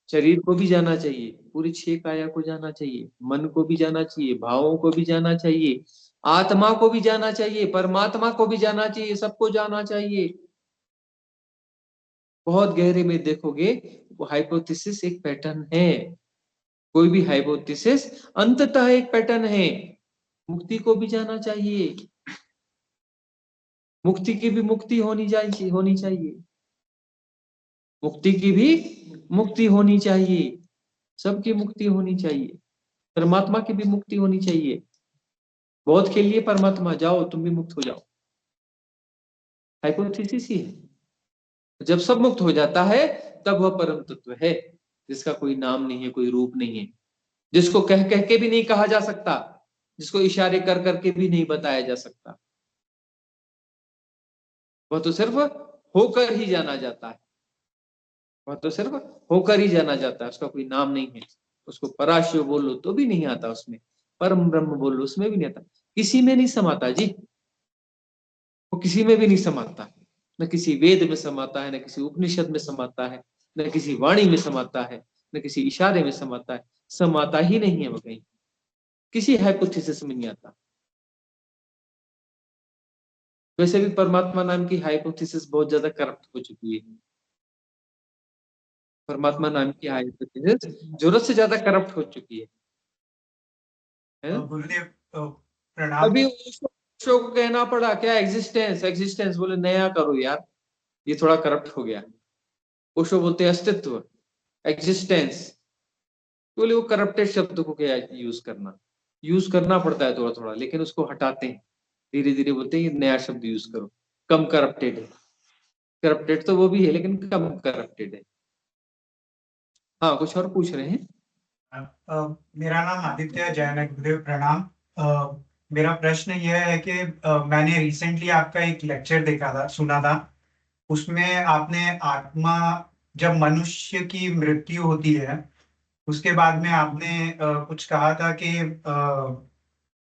शरीर को भी जाना चाहिए, पूरी 6 काया को जाना चाहिए, मन को भी जाना चाहिए, भावों को भी जाना चाहिए, आत्मा को भी जाना चाहिए, परमात्मा को भी जाना चाहिए, सबको जाना चाहिए। बहुत गहरे में देखोगे वो हाइपोथेसिस एक पैटर्न है। कोई भी हाइपोथेसिस अंततः एक पैटर्न है। मुक्ति को भी जाना चाहिए, मुक्ति की भी मुक्ति होनी चाहिए, मुक्ति की भी मुक्ति होनी चाहिए, सबकी मुक्ति होनी चाहिए, परमात्मा की भी मुक्ति होनी चाहिए। बहुत खेल लिए परमात्मा, जाओ तुम भी मुक्त हो जाओ, हाइपोथेसिस ही है। जब सब मुक्त हो जाता है तब वह परम तत्व है, जिसका कोई नाम नहीं है, कोई रूप नहीं है, जिसको कह कह के भी नहीं कहा जा सकता, जिसको इशारे कर करके भी नहीं बताया जा सकता। वह तो सिर्फ होकर ही जाना जाता है, वह तो सिर्फ होकर ही जाना जाता है, उसका कोई नाम नहीं है। उसको पराशिव बोलो तो भी नहीं आता उसमें, परम ब्रह्म बोलो उसमें भी नहीं आता, किसी में नहीं समाता जी, वो किसी में भी नहीं समाता। न किसी वेद में समाता है, न किसी उपनिषद में समाता है, न किसी वाणी में समाता है, न किसी इशारे में समाता है, समाता ही नहीं है वो कहीं, किसी हाइपोथेसिस में नहीं आता। वैसे भी परमात्मा नाम की हाइपोथेसिस बहुत ज्यादा करप्ट हो चुकी है। परमात्मा नाम की हाइपोथेसिस जरूरत से ज्यादा करप्ट हो चुकी है? गुरुदेव प्रणाम। अभी ओशो को कहना पड़ा क्या, एग्जिस्टेंस, एग्जिस्टेंस बोले नया करो यार, ये थोड़ा करप्ट हो गया। ओशो बोलते हैं अस्तित्व, एग्जिस्टेंस, बोले वो करप्टेड शब्द को क्या यूज करना पड़ता है थोड़ा थोड़ा, लेकिन उसको हटाते हैं धीरे धीरे, बोलते हैं ये नया शब्द यूज करो, कम करप्टेड है। करप्टेड तो वो भी है लेकिन कम करप्टेड है। हाँ, कुछ और पूछ रहे हैं? मेरा नाम आदित्य जैन है, गुरुदेव प्रणाम। मेरा प्रश्न यह है कि मैंने रिसेंटली आपका एक लेक्चर देखा था, सुना था। उसमें आपने आत्मा, जब मनुष्य की मृत्यु होती है उसके बाद में आपने कुछ कहा था कि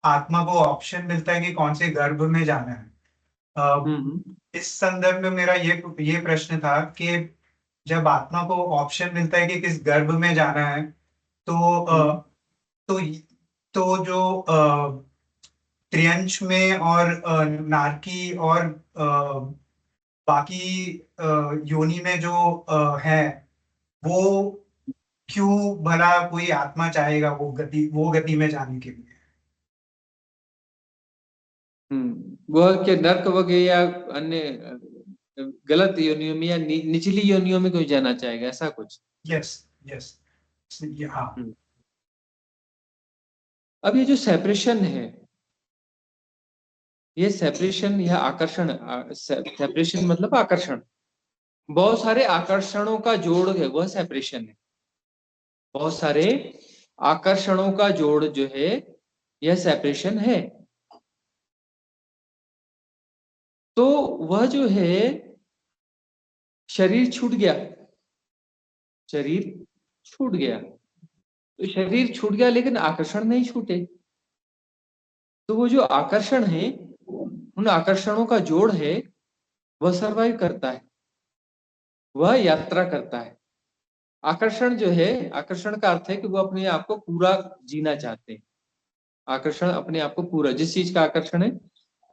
आत्मा को ऑप्शन मिलता है कि कौन से गर्भ में जाना है। इस संदर्भ में मेरा ये प्रश्न था कि जब आत्मा को ऑप्शन मिलता है कि किस गर्भ में जाना है, तो तो जो त्रियंश में और नारकी और बाकी योनि में जो है, वो क्यों भला कोई आत्मा चाहेगा वो गति में जाने के लिए? वह क्या नर्क वगैरह या अन्य गलत योनियों में या निचली योनियों में कोई जाना चाहेगा, ऐसा कुछ? यस यस, हाँ। अब ये जो सेपरेशन है, ये सेपरेशन या आकर्षण, सेपरेशन मतलब आकर्षण, बहुत सारे आकर्षणों का जोड़ है, वह सेपरेशन है। बहुत सारे आकर्षणों का जोड़ जो है यह सेपरेशन है। तो वह जो है शरीर छूट गया, शरीर छूट गया, तो शरीर छूट गया लेकिन आकर्षण नहीं छूटे। तो वो जो आकर्षण है, उन आकर्षणों का जोड़ है, वह सरवाइव करता है, वह यात्रा करता है। आकर्षण जो है, आकर्षण का अर्थ है कि वो अपने आप को पूरा जीना चाहते हैं। आकर्षण अपने आप को पूरा, जिस चीज का आकर्षण है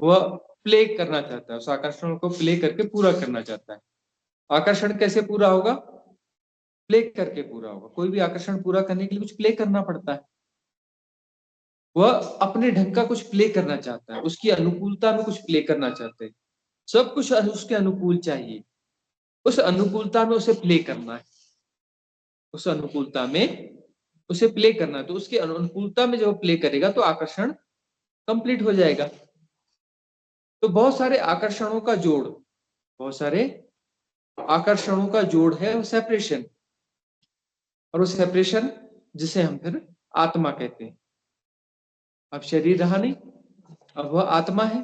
वह प्ले करना चाहता है, उस आकर्षण को प्ले करके पूरा करना चाहता है। आकर्षण कैसे पूरा होगा? प्ले करके पूरा होगा। कोई भी आकर्षण पूरा करने के लिए कुछ प्ले करना पड़ता है। वह अपने ढंग का कुछ प्ले करना चाहता है, उसकी अनुकूलता में कुछ प्ले करना चाहते हैं। सब कुछ उसके अनुकूल चाहिए, उस अनुकूलता में उसे प्ले करना है, उस अनुकूलता में उसे प्ले करना है। तो उसकी अनुकूलता में जब प्ले करेगा तो आकर्षण कंप्लीट हो जाएगा। तो बहुत सारे आकर्षणों का जोड़, बहुत सारे आकर्षणों का जोड़ है वो सेपरेशन, और वो सेपरेशन जिसे हम फिर आत्मा कहते हैं। अब शरीर रहा नहीं, अब वह आत्मा है।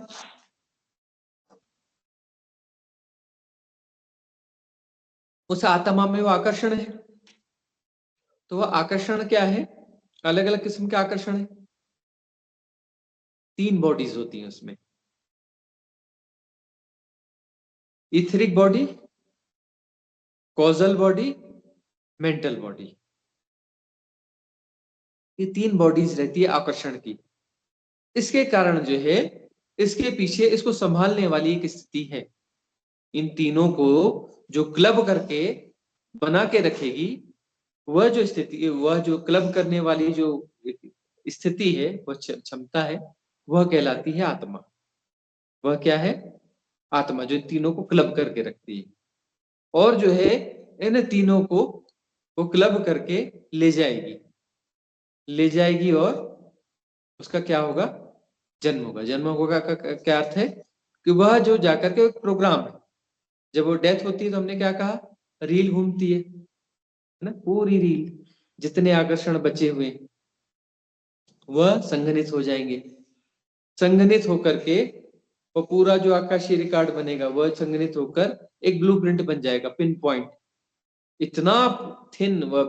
उस आत्मा में वो आकर्षण है। तो वह आकर्षण क्या है? अलग अलग किस्म के आकर्षण है। 3 बॉडीज होती हैं उसमें, etheric body, causal body mental body. ये 3 बॉडीज रहती है आकर्षण की। इसके कारण जो है इसके पीछे इसको संभालने वाली एक स्थिति है। इन तीनों को जो क्लब करके बना के रखेगी, वह जो स्थिति, वह जो क्लब करने वाली जो स्थिति है, वह क्षमता है, वह कहलाती है आत्मा। वह क्या है? आत्मा, जो इन तीनों को क्लब करके रखती है और जो है इन तीनों को वो क्लब करके ले जाएगी और उसका क्या होगा? जन्म होगा। जन्म होगा का क्या अर्थ है? कि वह जो जाकर के एक प्रोग्राम है, जब वो डेथ होती है तो हमने क्या कहा? रील घूमती है ना, पूरी रील, जितने आकर्षण बचे हुए वह संघनित हो जाएंगे। संघनित होकर के वो पूरा जो आकाशीय रिकॉर्ड बनेगा वह संघनित होकर एक ब्लूप्रिंट बन जाएगा, पिन पॉइंट। इतना थिन वह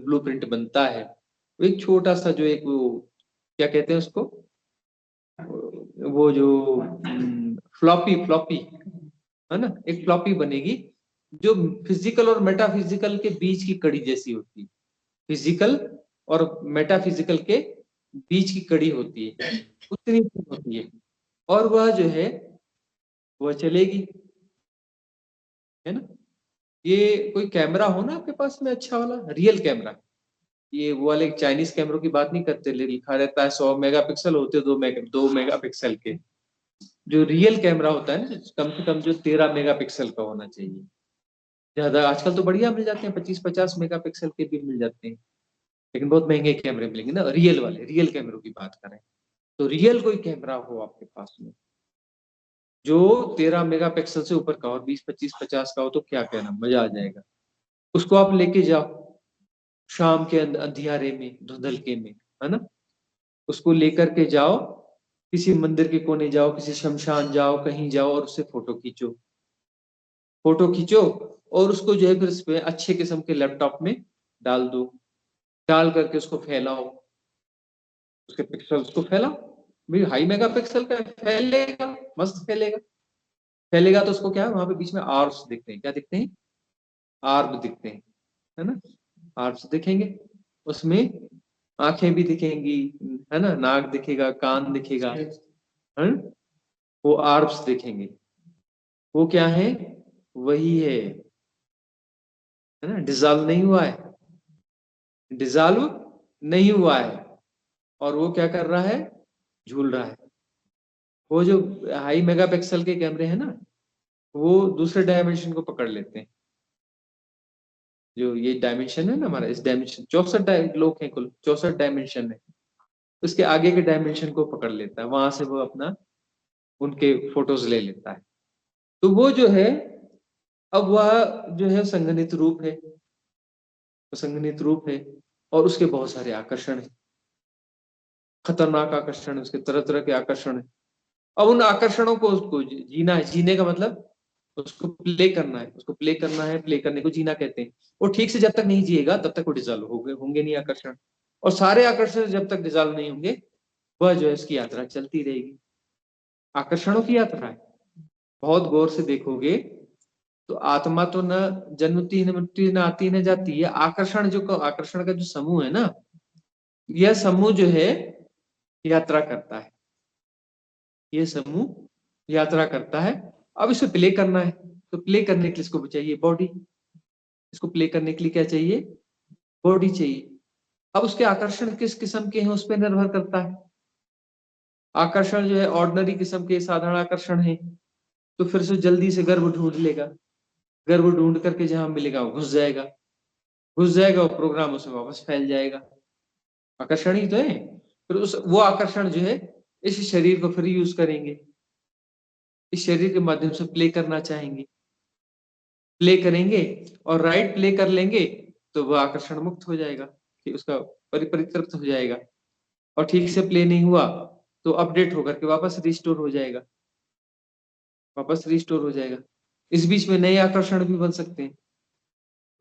ब्लूप्रिंट बनता है। वो एक छोटा सा जो एक वो क्या कहते हैं उसको, वो जो फ्लॉपी है ना, एक फ्लॉपी बनेगी जो फिजिकल और मेटाफिजिकल के बीच की कड़ी जैसी होती है। फिजिकल और मेटाफिजिकल के बीच की कड़ी होती है, उतनी होती है। और वह जो है वह चलेगी, है ना। ये कोई कैमरा हो ना आपके पास में अच्छा वाला रियल कैमरा, ये वो वाले चाइनीज कैमरों की बात नहीं करते, लिखा रहता है 100 मेगापिक्सल होते, 2 मेगापिक्सल के। जो रियल कैमरा होता है ना, कम से कम जो 13 मेगापिक्सल का होना चाहिए। ज्यादा आजकल तो बढ़िया मिल जाते हैं, 25-50 मेगापिक्सल के भी मिल जाते हैं, लेकिन बहुत महंगे कैमरे मिलेंगे ना। रियल वाले, रियल कैमरों की बात करें तो रियल कोई कैमरा हो आपके पास में जो 13 मेगापिक्सल से ऊपर का और 20, 25, 50 का हो, तो क्या कहना, मजा आ जाएगा। उसको आप लेके जाओ शाम के अंधियारे में, धुंधलके में, है ना। उसको लेकर के जाओ, किसी मंदिर के कोने जाओ, किसी शमशान जाओ, कहीं जाओ और उससे फोटो खींचो और उसको जो है फिर इस पे अच्छे किस्म के लैपटॉप में डाल दो। डाल करके उसको फैलाओ, उसके पिक्सल्स को फैलाओ भाई, हाई मेगापिक्सल का फैलेगा, मस्त फैलेगा तो उसको क्या है, वहां पे बीच में आर्ब्स दिखते हैं। क्या दिखते हैं? आर्ब दिखते हैं, है ना। आर्ब्स दिखेंगे, उसमें आंखें भी दिखेंगी, है ना, नाक दिखेगा, कान दिखेगा, है। वो आर्ब्स दिखेंगे, वो क्या है? वही है ना। डिजॉल्व नहीं हुआ है और वो क्या कर रहा है? झूल रहा है। वो जो हाई मेगापिक्सल के कैमरे हैं ना, वो दूसरे डायमेंशन को पकड़ लेते हैं। जो ये डायमेंशन है ना हमारा, इस डायमेंशन 64 लोग हैं कुल, 64 डायमेंशन है, उसके आगे के डायमेंशन को पकड़ लेता है, वहां से वो अपना उनके फोटोज ले लेता है। तो वो जो है, अब वह जो है संघनित रूप है, और उसके बहुत सारे आकर्षण है, खतरनाक आकर्षण है, उसके तरह तरह के आकर्षण है। अब उन आकर्षणों को उसको जीना है। जीने का मतलब उसको प्ले करना है, प्ले करने को जीना कहते हैं। वो ठीक से जब तक नहीं जिएगा तब तक वो डिजॉल्व होंगे नहीं आकर्षण, और सारे आकर्षण जब तक डिजॉल्व नहीं होंगे, वह जो है उसकी यात्रा चलती रहेगी। आकर्षणों की यात्रा है। बहुत गौर से देखोगे तो आत्मा तो न जन्मती न मृत्यु, न आती न जाती है। आकर्षण का जो समूह है ना, यह समूह जो है यात्रा करता है, अब इसे प्ले करना है, तो प्ले करने के लिए इसको चाहिए बॉडी। इसको प्ले करने के लिए क्या चाहिए? बॉडी चाहिए। अब उसके आकर्षण किस किस्म के हैं उस पर निर्भर करता है। आकर्षण जो है ऑर्डिनरी किस्म के, साधारण आकर्षण है, तो फिर से जल्दी से गर्भ ढूंढ लेगा। गर्भ ढूंढ करके जहां मिलेगा वो घुस जाएगा, वो प्रोग्राम उसमें वापस फैल जाएगा। आकर्षण ही तो है। फिर वो आकर्षण जो है इस शरीर को फिर यूज करेंगे, इस शरीर के माध्यम से प्ले करना चाहेंगे, प्ले करेंगे और राइट प्ले कर लेंगे तो वह आकर्षण मुक्त हो जाएगा, कि उसका परितृप्त हो जाएगा। और ठीक से प्ले नहीं हुआ तो अपडेट होकर के वापस रिस्टोर हो जाएगा, इस बीच में नए आकर्षण भी बन सकते हैं,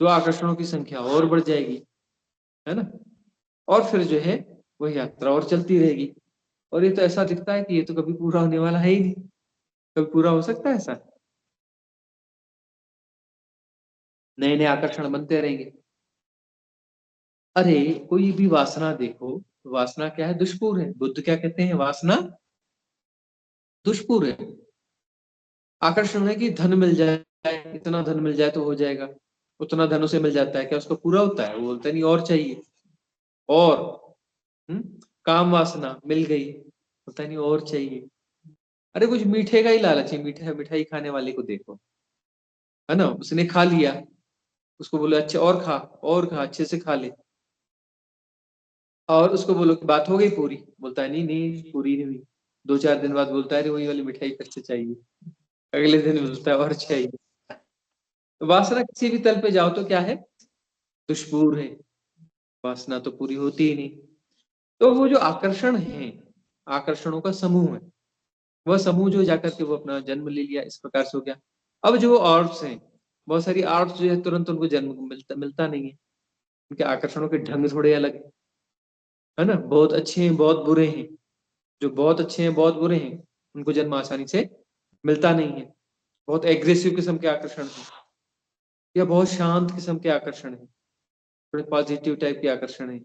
तो आकर्षणों की संख्या और बढ़ जाएगी, है ना। और फिर जो है वह यात्रा और चलती रहेगी। और ये तो ऐसा दिखता है कि ये तो कभी पूरा होने वाला है ही नहीं। कभी पूरा हो सकता है ऐसा? नए नए आकर्षण बनते रहेंगे। अरे कोई भी वासना देखो, वासना क्या है? दुष्पूर है। बुद्ध क्या कहते हैं? वासना दुष्पूर है। आकर्षण है कि धन मिल जाए, इतना धन मिल जाए तो हो जाएगा, उतना धन उसे मिल जाता है, क्या उसको पूरा होता है? वो बोलता है नहीं और चाहिए। और हम्म काम वासना मिल गई, होता नहीं और चाहिए। अरे कुछ मीठे का ही लालच है, मिठाई खाने वाले को देखो, है ना, उसने खा लिया, उसको बोलो अच्छा और खा, और खा, अच्छे से खा ले, और उसको बोलो कि बात हो गई पूरी, बोलता है नहीं नहीं पूरी नहीं हुई। 2-4 दिन बाद बोलता है अरे वही वाली मिठाई फिर से चाहिए, अगले दिन बोलता है और चाहिए। तो वासना किसी भी तल पे जाओ तो क्या है? दुष्पूर है, वासना तो पूरी होती ही नहीं। तो वो जो आकर्षण है, आकर्षणों का समूह है, वह समूह जो जाकर के वो अपना जन्म ले लिया, इस प्रकार से हो गया। अब जो आर्ट्स हैं, बहुत सारी आर्ट्स जो है तुरंत उनको जन्म मिलता नहीं है, उनके आकर्षणों के ढंग थोड़े अलग है ना, बहुत अच्छे हैं बहुत बुरे हैं। जो बहुत अच्छे हैं बहुत बुरे हैं उनको जन्म आसानी से मिलता नहीं है। बहुत एग्रेसिव किस्म के आकर्षण है, या बहुत शांत किस्म के आकर्षण है, थोड़े पॉजिटिव टाइप के आकर्षण है,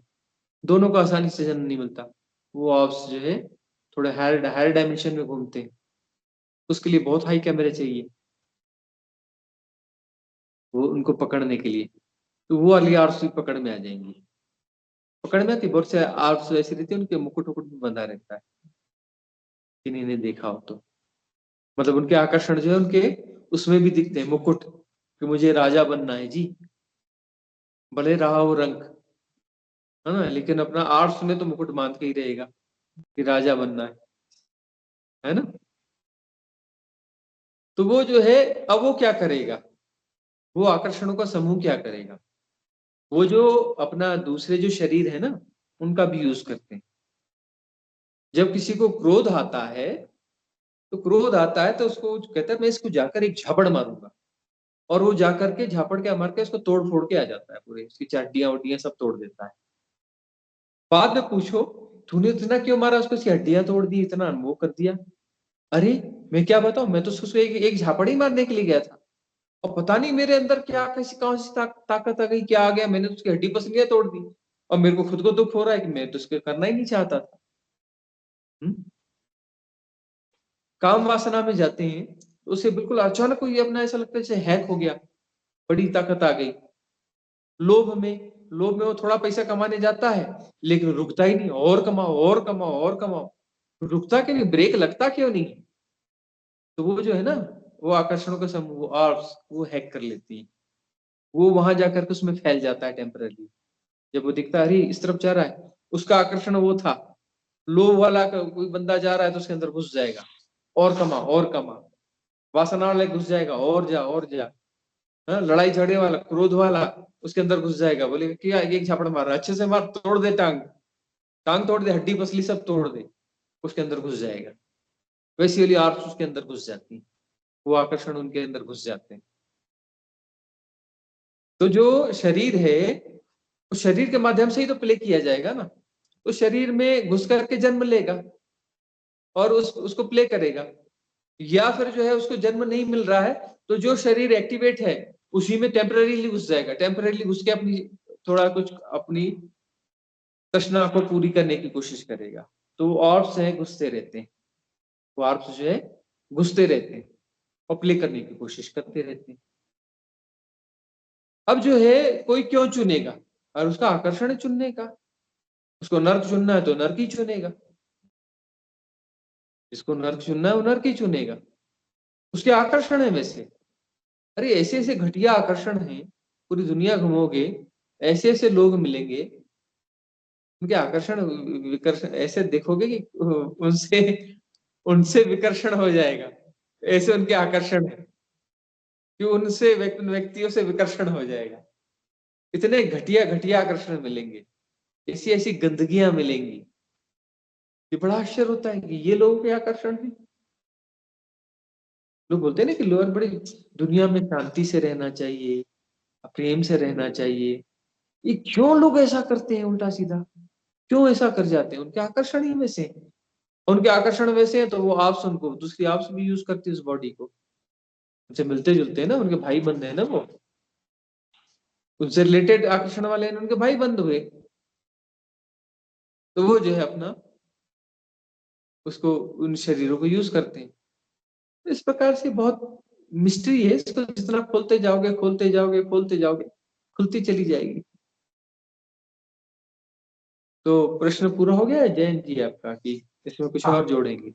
दोनों को आसानी से जन्म नहीं मिलता। वो ऑप्स जो है थोड़े हायर हायर डायमेंशन में घूमते हैं, उसके लिए बहुत हाई कैमरे चाहिए वो उनको पकड़ने के लिए। तो वो वाली आर्ट्स भी पकड़ में आ जाएंगी। पकड़ में आती, बहुत से आर्ट्स ऐसी रहती है उनके मुकुट वुकुट भी बंधा रहता है, किन्हीं ने देखा हो तो। मतलब उनके आकर्षण जो है उनके उसमें भी दिखते हैं, मुकुट, कि मुझे राजा बनना है जी, भले रहा हो रंग, है ना, लेकिन अपना आर्ट्स में तो मुकुट बांध के ही रहेगा कि राजा बनना है ना। तो वो जो है, अब वो क्या करेगा? वो आकर्षणों का समूह क्या करेगा? वो जो अपना दूसरे जो शरीर है ना, उनका भी यूज करते हैं। जब किसी को क्रोध आता है, तो क्रोध आता है तो उसको कहता है मैं इसको जाकर एक झापड़ मारूंगा, और वो जाकर के झापड़ के मार के उसको तोड़ फोड़ के आ जाता है, पूरे उसकी हड्डियां उड्डियां सब तोड़ देता है। बाद में पूछो तूने इतना क्यों मारा उसको, उसकी हड्डियां तोड़ दी, इतना वो कर दिया। अरे मैं क्या बताऊं, मैं तो उसको एक झापड़ ही मारने के लिए गया था, और पता नहीं मेरे अंदर क्या कैसी कौन सी ताकत आ गई, क्या आ गया, मैंने तो उसकी हड्डी पसलियां तोड़ दी, और मेरे को खुद को दुख हो रहा है कि मैं तो उसके करना ही नहीं चाहता था। हम्म? काम वासना में जाते हैं तो उसे बिल्कुल अचानक कोई अपना ऐसा लगता है जैसे हैक हो गया, बड़ी ताकत आ गई। लोभ में वो थोड़ा पैसा कमाने जाता है, लेकिन रुकता ही नहीं, और कमाओ और कमाओ और कमाओ, रुकता क्यों नहीं, ब्रेक लगता क्यों नहीं? तो वो जो है ना, वो आकर्षणों का समूह, वो आर्ट्स, वो हैक कर लेती है, वो वहां जाकर के उसमें फैल जाता है टेम्पररी। जब वो दिखता है अरे इस तरफ जा रहा है, उसका आकर्षण वो था, लोभ वाला कोई बंदा जा रहा है तो उसके अंदर घुस जाएगा, और कमा और कमा, वासना वाले घुस जाएगा और जा और जा, हाँ, लड़ाई झगड़े वाला, क्रोध वाला उसके अंदर घुस जाएगा, बोलेगा क्या एक झापड़ मार रहा है, अच्छे से मार, तोड़ दे टांग, टांग तोड़ दे, हड्डी पसली सब तोड़ दे, उसके अंदर घुस जाएगा। वैसी वाली आर्ट्स उसके अंदर घुस जाती है, वो आकर्षण उनके अंदर घुस जाते हैं। तो जो शरीर है, उस शरीर के माध्यम से ही तो प्ले किया जाएगा ना, तो शरीर में घुस करके जन्म लेगा और उसको प्ले करेगा, या फिर जो है उसको जन्म नहीं मिल रहा है तो जो शरीर एक्टिवेट है उसी में टेम्पररीली घुस जाएगा, टेम्पररीली घुस के अपनी थोड़ा कुछ अपनी तृष्णा को पूरी करने की कोशिश करेगा। तो ऑर्ब्स हैं घुसते रहते हैं, वो ऑर्ब्स जो है घुसते रहते हैं और प्ले करने की कोशिश करते रहते हैं। अब जो है कोई क्यों चुनेगा, और उसका आकर्षण है चुनने का, उसको नर्क चुनना है तो नर्क ही चुनेगा, जिसको नर्क चुनना है वो नर्क ही चुनेगा, उसके आकर्षण है वैसे। अरे ऐसे ऐसे घटिया आकर्षण हैं, पूरी दुनिया घूमोगे ऐसे ऐसे लोग मिलेंगे, उनके आकर्षण विकर्षण ऐसे देखोगे कि उनसे उनसे विकर्षण हो जाएगा, ऐसे उनके आकर्षण है कि उनसे व्यक्तियों से विकर्षण हो जाएगा। इतने घटिया घटिया आकर्षण मिलेंगे, ऐसी ऐसी गंदगियां मिलेंगी, ये बड़ा आश्चर्य होता है कि ये लोगों के आकर्षण है। लोग बोलते हैं ना कि लोग बड़ी दुनिया में शांति से रहना चाहिए, प्रेम से रहना चाहिए, ये क्यों लोग ऐसा करते हैं उल्टा सीधा, क्यों ऐसा कर जाते हैं? उनके आकर्षण ही वैसे हैं, उनके आकर्षण वैसे हैं तो वो आपस उनको दूसरी आपस भी यूज करती है उस बॉडी को, उनसे मिलते जुलते हैं ना, उनके भाई बंधे हैं ना वो, उनसे रिलेटेड आकर्षण वाले हैं, उनके भाई बंद हुए, तो वो जो है अपना उसको उन शरीरों को यूज करते हैं। तो इस प्रकार से बहुत मिस्ट्री है, इसको जितना खोलते जाओगे खोलते जाओगे खोलते जाओगे, खुलती चली जाएगी। तो प्रश्न पूरा हो गया है जयंत जी आपका, कि इसमें कुछ हाँ। और जोड़ेंगे?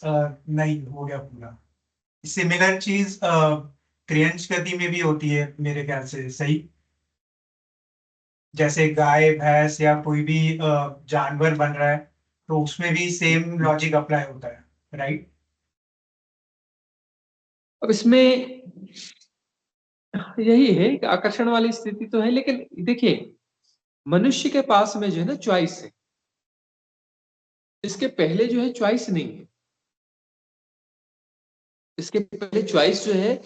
नहीं, हो गया पूरा। सिमिलर चीज क्रियंश गति में भी होती है मेरे ख्याल से, सही? जैसे गाय भैंस या कोई भी जानवर बन रहा है, तो उसमें भी सेम लॉजिक अप्लाई होता है, राइट? अब इसमें यही है कि आकर्षण वाली स्थिति तो है, लेकिन देखिए मनुष्य के पास में जो है ना चॉइस है, इसके पहले जो है चॉइस नहीं है। इसके पहले चॉइस जो है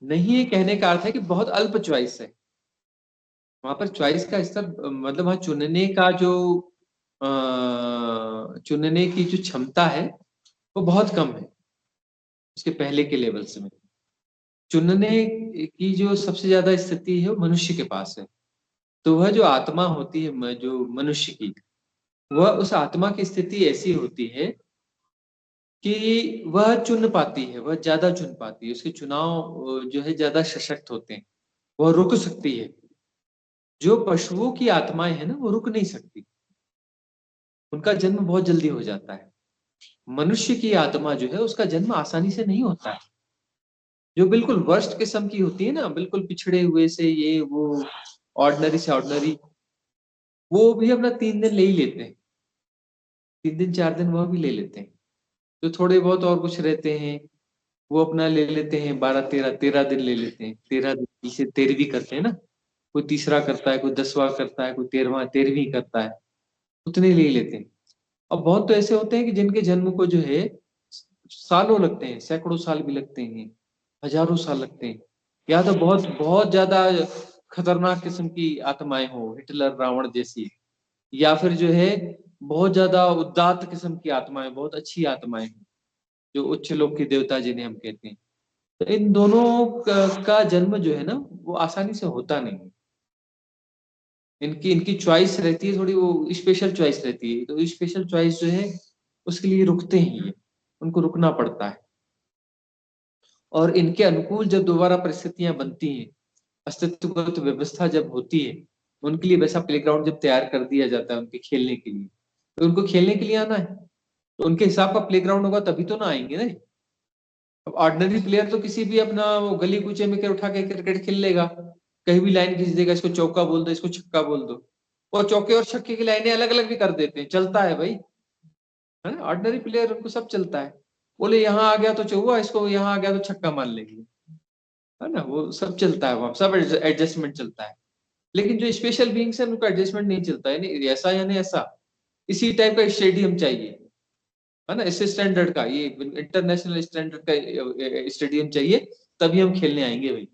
नहीं है, कहने का अर्थ है कि बहुत अल्प चॉइस है। वहां पर चॉइस का स्तर मतलब वहां चुनने का जो चुनने की जो क्षमता है वो बहुत कम है उसके पहले के लेवल्स में। चुनने की जो सबसे ज्यादा स्थिति है वो मनुष्य के पास है। तो वह जो आत्मा होती है जो मनुष्य की, वह उस आत्मा की स्थिति ऐसी होती है कि वह चुन पाती है, वह ज्यादा चुन पाती है, उसके चुनाव जो है ज्यादा सशक्त होते हैं, वह रुक सकती है। जो पशुओं की आत्माएं हैं ना वो रुक नहीं सकती, उनका जन्म बहुत जल्दी हो जाता है। मनुष्य की आत्मा जो है उसका जन्म आसानी से नहीं होता है। जो बिल्कुल वर्स्ट किस्म की होती है ना, बिल्कुल पिछड़े हुए से ये वो ऑर्डिनरी से ऑर्डिनरी, वो भी अपना 3 दिन ले ही लेते हैं, 3 दिन 4 दिन वह भी ले लेते हैं। जो थोड़े बहुत और कुछ रहते हैं वो अपना ले लेते हैं 12 13 दिन ले लेते हैं, 13 दिन से 13वीं करते हैं ना, कोई तीसरा करता है, कोई 10वां करता है, कोई 13वीं करता है, उतने ले लेते हैं। अब बहुत तो ऐसे होते हैं कि जिनके जन्म को जो है सालों लगते हैं, सैकड़ों साल भी लगते हैं, हजारों साल लगते हैं। या तो बहुत बहुत ज्यादा खतरनाक किस्म की आत्माएं हो, हिटलर रावण जैसी, या फिर जो है बहुत ज्यादा उदात्त किस्म की आत्माएं, बहुत अच्छी आत्माएं हैं, जो उच्च लोक की देवता जिन्हें हम कहते हैं। तो इन दोनों का जन्म जो है ना वो आसानी से होता नहीं है। इनकी इनकी चॉइस रहती है थोड़ी, वो स्पेशल चॉइस रहती है। तो स्पेशल चॉइस जो है उसके लिए रुकते हैं ये, उनको रुकना पड़ता है। और इनके अनुकूल जब दोबारा परिस्थितियां बनती हैं, अस्तित्वगत व्यवस्था जब होती है, उनके लिए वैसा प्लेग्राउंड जब तैयार कर दिया जाता है उनके खेलने के लिए, तो उनको खेलने के लिए आना है, तो उनके हिसाब का प्लेग्राउंड होगा तभी तो ना आएंगे ना। अब ऑर्डिनरी प्लेयर तो किसी भी अपना वो गली कूचे में उठा के क्रिकेट खेल लेगा, कहीं भी लाइन खींच देगा, इसको चौका बोल दो, इसको छक्का बोल दो। और चौके और छक्के की लाइनें अलग अलग भी कर देते हैं, चलता है भाई, है ना। ऑर्डिनरी प्लेयर उनको सब चलता है, बोले यहाँ आ गया तो चौका, इसको यहाँ आ गया तो छक्का मार लेंगे, है ना, वो सब चलता है, वहां सब एडजस्टमेंट चलता है। लेकिन जो स्पेशल बीइंग्स है उनको एडजस्टमेंट नहीं चलता है, नहीं ऐसा या नहीं ऐसा, इसी टाइप का स्टेडियम चाहिए, है ना, इस स्टैंडर्ड का, ये इंटरनेशनल स्टैंडर्ड का स्टेडियम चाहिए, तभी हम खेलने आएंगे भाई।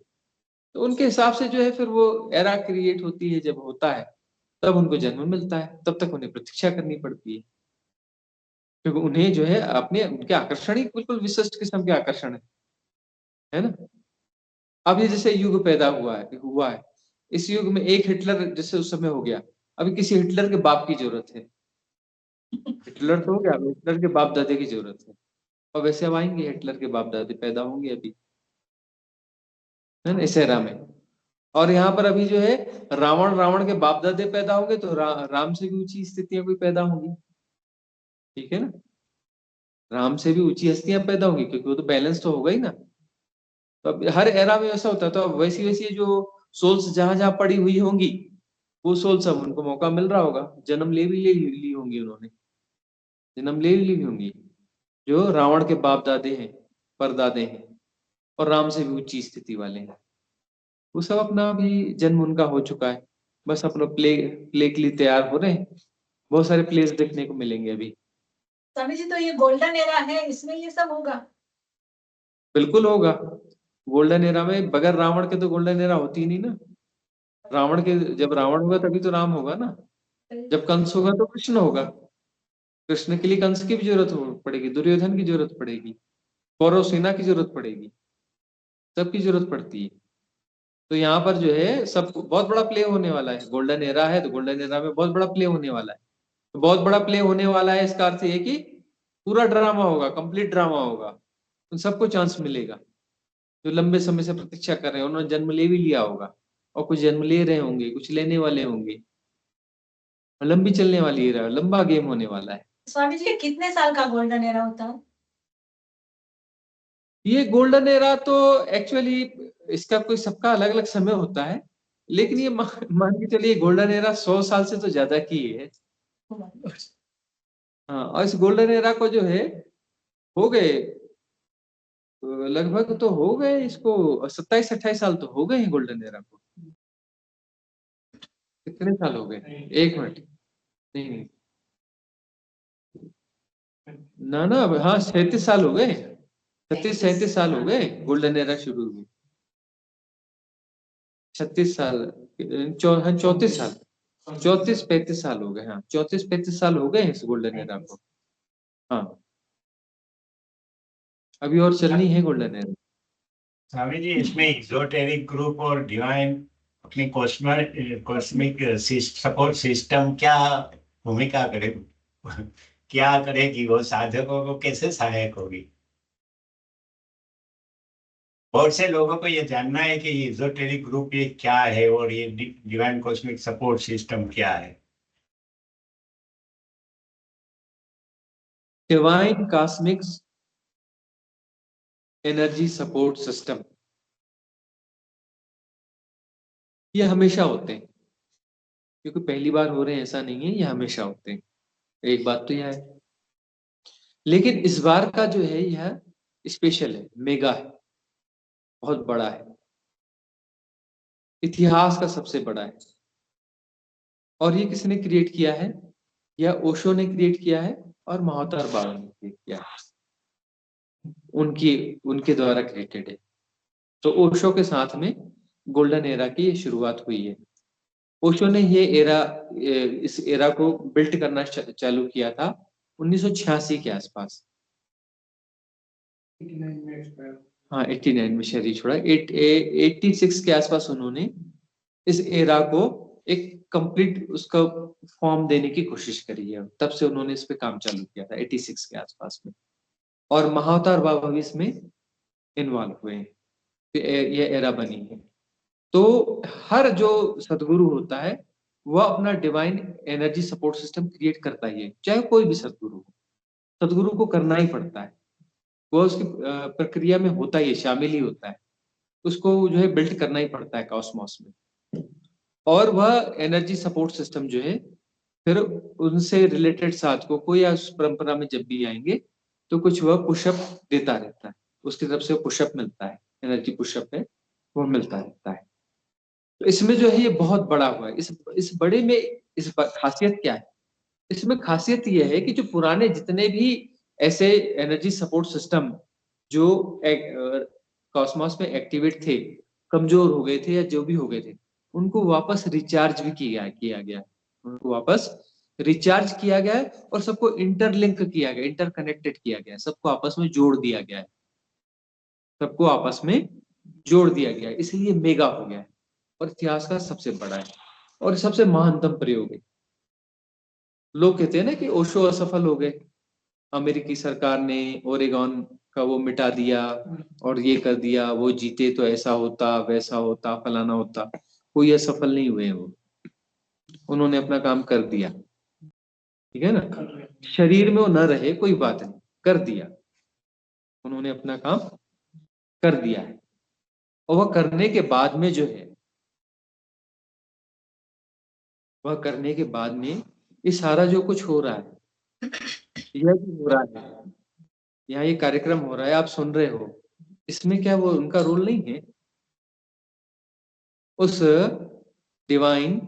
तो उनके हिसाब से जो है फिर वो एरा क्रिएट होती है, जब होता है तब उनको जन्म मिलता है, तब तक उन्हें प्रतीक्षा करनी पड़ती है, क्योंकि उन्हें जो है अपने उनके आकर्षण ही बिल्कुल विशिष्ट किस्म के आकर्षण है ना। अब ये जैसे युग पैदा हुआ है, इस युग में एक हिटलर जैसे उस समय हो गया, अभी किसी हिटलर के बाप की जरूरत है। हिटलर तो हो गया, अब हिटलर के बाप दादे की जरूरत है। और वैसे अब आएंगे हिटलर के बाप दादे पैदा होंगे अभी, है ना, इस एरा में। और यहाँ पर अभी जो है रावण के बाप दादे पैदा होंगे, तो राम से भी ऊंची स्थितियां कोई पैदा होंगी, ठीक है ना। राम से भी ऊंची हस्तियां पैदा होंगी, क्योंकि वो तो बैलेंस तो होगा ही ना। तो अब हर एरा में ऐसा होता है, तो अब वैसी वैसी जो सोल्स जहां जहां पड़ी हुई होंगी, वो सोल्स अब उनको मौका मिल रहा होगा, जन्म ले ली होंगी उन्होंने, जन्म ले ली होंगी, जो रावण के बाप दादे हैं, परदादे हैं, और राम से भी ऊंची स्थिति वाले हैं। वो सब अपना भी जन्म उनका हो चुका है, बस अपना प्ले प्ले के लिए तैयार हो रहे हैं। बहुत सारे प्लेस देखने को मिलेंगे अभी। स्वामी जी, तो ये गोल्डन एरा है, इसमें ये सब होगा? बिल्कुल होगा। गोल्डन एरा में बगैर रावण के तो गोल्डन एरा होती ही नहीं ना। जब रावण होगा तभी तो राम होगा ना, जब कंस होगा तो कृष्ण होगा। कृष्ण के लिए कंस की भी पड़ेगी, दुर्योधन की जरूरत पड़ेगी, कौरव सेना की जरूरत पड़ेगी, सबकी जरूरत पड़ती है। तो यहाँ पर जो है सब बहुत बड़ा प्ले होने वाला है। गोल्डन एरा है तो गोल्डन एरा में बहुत बड़ा प्ले होने वाला है। तो बहुत बड़ा प्ले होने वाला है इसका अर्थ ये कि पूरा ड्रामा होगा, कंप्लीट ड्रामा होगा। उन सबको चांस मिलेगा जो लंबे समय से प्रतीक्षा कर रहे हैं। उन्होंने जन्म ले भी लिया होगा और कुछ जन्म ले रहे होंगे, कुछ लेने वाले होंगे। लंबी चलने वाली एरा, लंबा गेम होने वाला है। स्वामी जी, कितने साल का गोल्डन एरा होता है? ये गोल्डन एरा तो एक्चुअली इसका कोई सबका अलग अलग समय होता है, लेकिन ये मान के चलिए गोल्डन एरा 100 साल से तो ज्यादा की है। हाँ, और इस गोल्डन एरा को जो है हो गए लगभग तो हो गए इसको 27-28 साल तो हो गए हैं गोल्डन एरा को। कितने साल हो गए? एक मिनट, नहीं ना ना, हाँ 37 साल हो गए, 37 साल हो गए गोल्डन एरा शुरू हुई। 36 साल, 34 साल, 34-35 साल हो गए। हाँ 34-35 साल हो गए इस गोल्डन एरा को। हाँ अभी और चलनी है गोल्डन एरा। स्वामी जी, इसमें एजोटेरिक ग्रुप और डिवाइन अपनी कॉस्मिक सपोर्ट सिस्टम क्या भूमिका करे, क्या करेगी? वो साधकों को कैसे सहायक होगी? बहुत से लोगों को ये जानना है कि एजोटेरिक ग्रुप ये क्या है और ये डिवाइन कॉस्मिक सपोर्ट सिस्टम क्या है। Divine cosmic energy support system ये हमेशा होते हैं, क्योंकि पहली बार हो रहे हैं ऐसा नहीं है, ये हमेशा होते हैं। एक बात तो यह है, लेकिन इस बार का जो है यह स्पेशल है, मेगा है, बहुत बड़ा है, इतिहास का सबसे बड़ा है। और ये किसने क्रिएट किया है? यह ओशो ने क्रिएट किया है और महाअवतार बाबा ने क्रिएट किया है, उनके द्वारा क्रिएटेड है। तो ओशो के साथ में गोल्डन एरा की ये शुरुआत हुई है। ओशो ने ये एरा, इस एरा को बिल्ट करना चालू किया था 1986 के आसपास। हाँ 89 में शरीर छोड़ा, 86 के आसपास उन्होंने इस एरा को एक कंप्लीट उसका फॉर्म देने की कोशिश करी है। तब से उन्होंने इस पे काम चालू किया था 86 के आसपास में, और महाअवतार बाबा भी इसमें इन्वॉल्व हुए हैं, ये एरा बनी है। तो हर जो सदगुरु होता है वह अपना divine energy support system create करता ही है, चाहे कोई भी सदगुरु हो। सदगुरु को करना ही पड़ता है, वह उसकी प्रक्रिया में होता ही है, शामिल ही होता है, उसको जो है बिल्ड करना ही पड़ता है कॉस्मोस में। और वह एनर्जी सपोर्ट सिस्टम जो है फिर उनसे रिलेटेड साधकों को या उस परंपरा में जब भी आएंगे तो कुछ वह पुशअप देता रहता है, उसकी तरफ से पुशअप मिलता है, एनर्जी पुशअप है वो मिलता रहता है। तो इसमें जो है ये बहुत बड़ा हुआ है। इस बड़े में इस खासियत क्या है? इसमें खासियत यह है कि जो पुराने जितने भी ऐसे एनर्जी सपोर्ट सिस्टम जो कॉस्मोस में एक्टिवेट थे, कमजोर हो गए थे या जो भी हो गए थे, उनको वापस रिचार्ज भी किया गया, उनको वापस रिचार्ज किया गया है और सबको इंटरलिंक किया गया, इंटरकनेक्टेड किया गया है, सबको आपस में जोड़ दिया गया है, सबको आपस में जोड़ दिया गया है, इसलिए मेगा हो गया है और इतिहास का सबसे बड़ा है और सबसे महानतम प्रयोग है। लोग कहते हैं ना कि ओशो असफल हो गए, अमेरिकी सरकार ने ओरेगॉन का वो मिटा दिया और ये कर दिया, वो जीते तो ऐसा होता वैसा होता फलाना होता। कोई असफल नहीं हुए, वो उन्होंने अपना काम कर दिया, ठीक है ना। शरीर में वो न रहे कोई बात नहीं, कर दिया, उन्होंने अपना काम कर दिया है। और वह करने के बाद में जो है, वह करने के बाद में ये सारा जो कुछ हो रहा है, यह जो हो रहा है, यहाँ ये कार्यक्रम हो रहा है, आप सुन रहे हो, इसमें क्या वो उनका रोल नहीं है? उस divine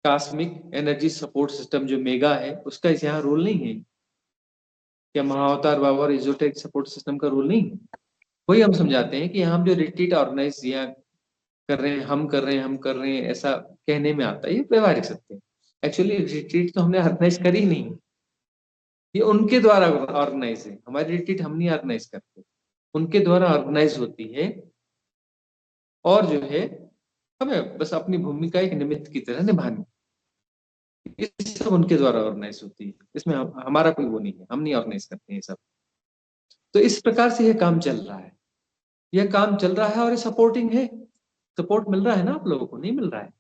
cosmic energy support system जो मेगा है उसका इस यहाँ रोल नहीं है क्या? महाअवतार बाबा और एजोटेरिक सपोर्ट सिस्टम का रोल नहीं है? वही हम समझाते हैं कि हम जो रिट्रीट ऑर्गेनाइज यहाँ कर रहे हैं, हम कर रहे हैं, ऐसा कहने में आता है, ये व्यवहारिक सत्य है। एक्चुअली रिट्रीट तो हमने ऑर्गेनाइज करी नहीं, ये उनके द्वारा ऑर्गेनाइज है, हमारी रिट्रीट हम नहीं ऑर्गेनाइज करते, उनके द्वारा ऑर्गेनाइज होती है। और जो है हमें बस अपनी भूमिका एक निमित्त की तरह निभानी, ये सब उनके द्वारा ऑर्गेनाइज होती है, इसमें हमारा कोई वो नहीं है, हम नहीं ऑर्गेनाइज करते हैं सब। तो इस प्रकार से ये काम चल रहा है, यह काम चल रहा है और ये सपोर्टिंग है। सपोर्ट मिल रहा है ना आप लोगों को? नहीं मिल रहा है?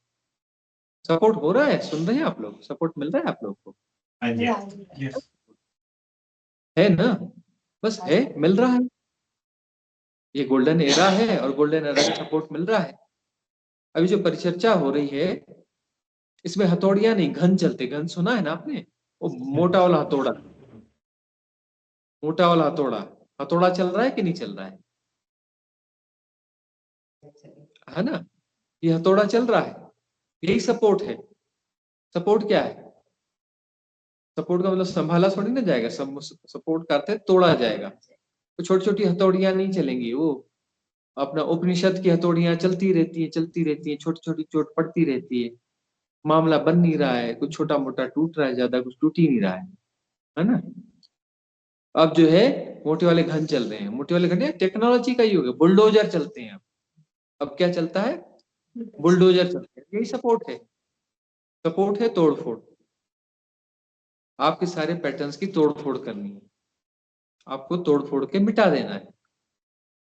सपोर्ट हो रहा है? सुन रहे हैं आप लोग? सपोर्ट मिल रहा है आप लोगों को? हाँ जी यस है ना? बस है, मिल रहा है। ये गोल्डन एरा है और गोल्डन एरा का सपोर्ट मिल रहा है। अभी जो परिचर्चा हो रही है इसमें हथौड़ियां नहीं, घन चलते। घन सुना है ना आपने? वो मोटा वाला हथौड़ा, मोटा वाला हथौड़ा। हथौड़ा चल रहा है कि नहीं चल रहा है ना? ये हथौड़ा चल रहा है, यही सपोर्ट है। सपोर्ट क्या है? सपोर्ट का मतलब संभाला थोड़ी ना जाएगा, सपोर्ट करते तोड़ा जाएगा। तो छोटी छोटी हथौड़ियां नहीं चलेंगी, वो अपना उपनिषद की हथौड़ियां चलती रहती है, चलती रहती है, छोटी छोटी चोट पड़ती रहती है, मामला बन नहीं रहा है, कुछ छोटा मोटा टूट रहा है, ज्यादा कुछ टूट ही नहीं रहा है ना? अब जो है मोटे वाले घन चल रहे हैं, मोटे वाले घन टेक्नोलॉजी का युग है, बुलडोजर चलते हैं। अब क्या चलता है? बुलडोजर चलते हैं, यही सपोर्ट है। सपोर्ट है तोड़फोड़, आपके सारे पैटर्न्स की तोड़फोड़ करनी है, आपको तोड़फोड़ के मिटा देना है।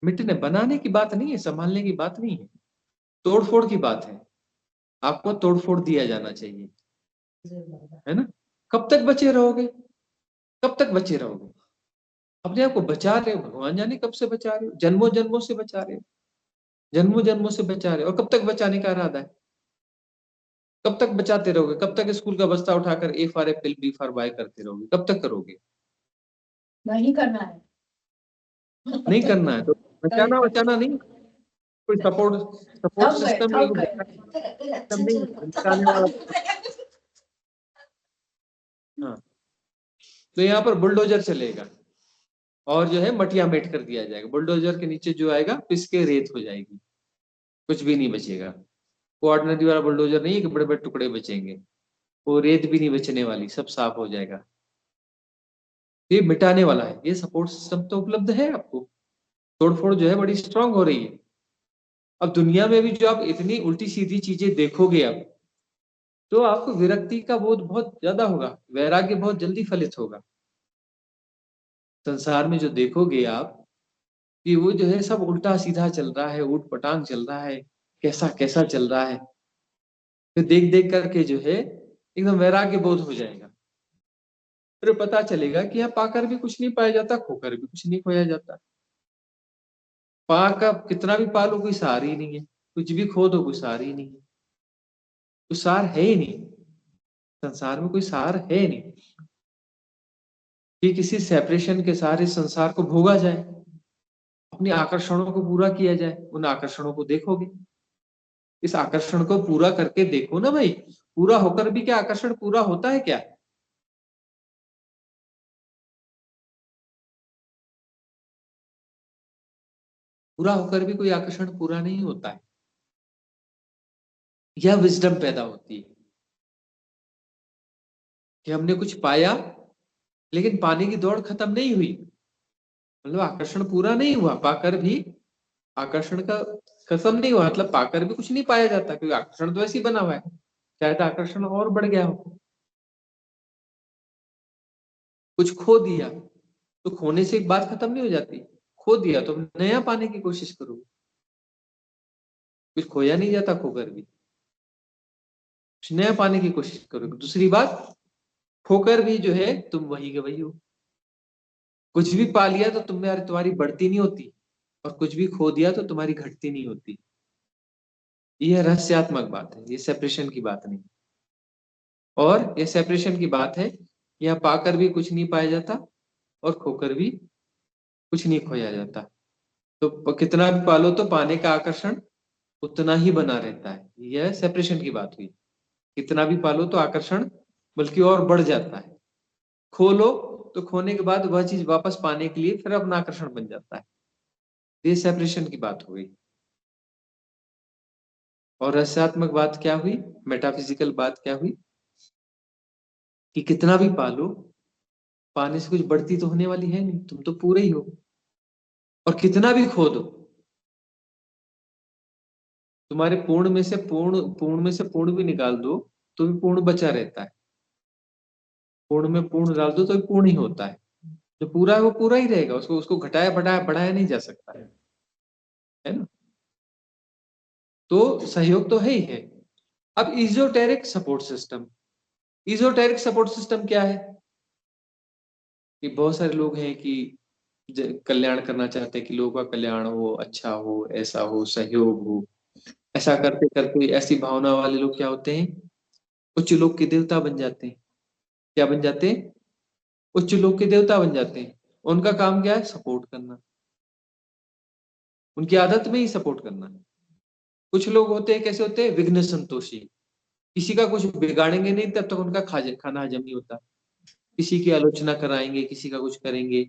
मिटने बनाने की बात नहीं है, संभालने की बात नहीं है, तोड़फोड़ की बात है। आपको तोड़फोड़ दिया जाना चाहिए, है ना? कब तक बचे रहोगे? कब तक बचे रहोगे? अपने आप को बचा रहे हो, भगवान जाने कब से बचा रहे हो, जन्मों जन्मों से बचा रहे हो, जन्मों जन्मों से बचा रहे हो। और कब तक बचाने का इरादा है? कब तक बचाते रहोगे? कब तक स्कूल का बस्ता उठाकर A for apple B for boy करते रहोगे? कब तक करोगे? नहीं करना है। नहीं करना है तो बचाना बचाना नहीं, कोई सपोर्ट सपोर्ट थक गए, सिस्टम थक एक गए। सिस्टम नहीं है, बचाने वाला। हाँ, तो यहाँ पर बुलडोजर चलेगा और जो है मटिया मेट कर दिया जाएगा। बुलडोजर के नीचे जो आएगा पिस के रेत हो जाएगी, कुछ भी नहीं बचेगा। वो ऑर्डिनरी वाला बुलडोजर नहीं है कि बड़े बड़े टुकड़े बचेंगे, वो रेत भी नहीं बचने वाली, सब साफ हो जाएगा। ये मिटाने वाला है, ये सपोर्ट सिस्टम तो उपलब्ध है आपको। तोड़फोड़ जो है बड़ी स्ट्रांग हो रही है। अब दुनिया में भी जो आप इतनी उल्टी सीधी चीजें देखोगे अब, तो आपको विरक्ति का बोध बहुत ज्यादा होगा, वैराग्य बहुत जल्दी फलित होगा। संसार में जो देखोगे आप कि वो जो है सब उल्टा सीधा चल रहा है, ऊट पटांग चल रहा है, कैसा कैसा चल रहा है, तो देख देख करके जो है एकदम वैराग्य बोध हो जाएगा। फिर पता चलेगा कि यहाँ पाकर भी कुछ नहीं पाया जाता, खोकर भी कुछ नहीं खोया जाता। पाकर कितना भी पालो कोई सार ही नहीं है, कुछ भी खो दो कोई सार ही नहीं है, कुछ सार है ही नहीं। संसार में कोई सार है नहीं कि किसी सेपरेशन के सारे संसार को भोगा जाए, अपने आकर्षणों को पूरा किया जाए। उन आकर्षणों को देखोगे, इस आकर्षण को पूरा करके देखो ना भाई। पूरा होकर भी क्या आकर्षण पूरा होता है क्या? पूरा होकर भी कोई आकर्षण पूरा नहीं होता है। यह विजडम पैदा होती है कि हमने कुछ पाया लेकिन पाने की दौड़ खत्म नहीं हुई, मतलब आकर्षण पूरा नहीं हुआ, पाकर भी आकर्षण का खत्म नहीं हुआ, मतलब पाकर भी कुछ नहीं पाया जाता, क्योंकि आकर्षण तो ऐसे ही बना हुआ है, शायद आकर्षण और बढ़ गया हो। कुछ खो दिया तो खोने से एक बात खत्म नहीं हो जाती, खो दिया तो नया पाने की कोशिश करो। कुछ खोया नहीं जाता खोकर भी, कुछ नया पाने की कोशिश करो। दूसरी बात, खोकर भी जो है तुम वही के वही हो। कुछ भी पा लिया तो तुम्हारी बढ़ती नहीं होती, और कुछ भी खो दिया तो तुम्हारी घटती नहीं होती। यह रहस्यात्मक बात है, ये सेपरेशन की बात नहीं। और ये सेपरेशन की बात है, यह पाकर भी कुछ नहीं पाया जाता और खोकर भी कुछ नहीं खोया जाता। तो कितना भी पालो तो पाने का आकर्षण उतना ही बना रहता है। यह सेपरेशन की बात हुई। कितना भी पालो तो आकर्षण बल्कि और बढ़ जाता है। खो लो तो खोने के बाद वह चीज वापस पाने के लिए फिर अपना आकर्षण बन जाता है। ये सेपरेशन की बात हो गई। और रहस्यात्मक बात क्या हुई, मेटाफिजिकल बात क्या हुई, कि कितना भी पालो पाने से कुछ बढ़ती तो होने वाली है नहीं, तुम तो पूरे ही हो। और कितना भी खो दो तुम्हारे पूर्ण में से पूर्ण भी निकाल दो तो भी पूर्ण बचा रहता है, पूर्ण में पूर्ण डाल दो तो भी पूर्ण ही होता है। जो पूरा है वो पूरा ही रहेगा, उसको उसको घटाया बढ़ाया नहीं जा सकता है ना। तो सहयोग तो है ही है। अब esoteric support system, esoteric support system क्या है कि बहुत सारे लोग हैं कि कल्याण करना चाहते हैं कि लोगों का कल्याण हो, अच्छा हो, ऐसा हो, सहयोग हो। ऐसा करते करते ऐसी भावना वाले लोग क्या होते हैं, उच्च लोक के देवता बन जाते हैं। क्या बन जाते हैं? उच्च लोक के देवता बन जाते हैं। उनका काम क्या है? सपोर्ट करना, उनकी आदत में ही सपोर्ट करना। कुछ लोग होते हैं, कैसे होते हैं? विघ्न संतोषी, किसी का कुछ बिगाड़ेंगे नहीं तब तक उनका खाना हजम नहीं होता। किसी की आलोचना कराएंगे, किसी का कुछ करेंगे,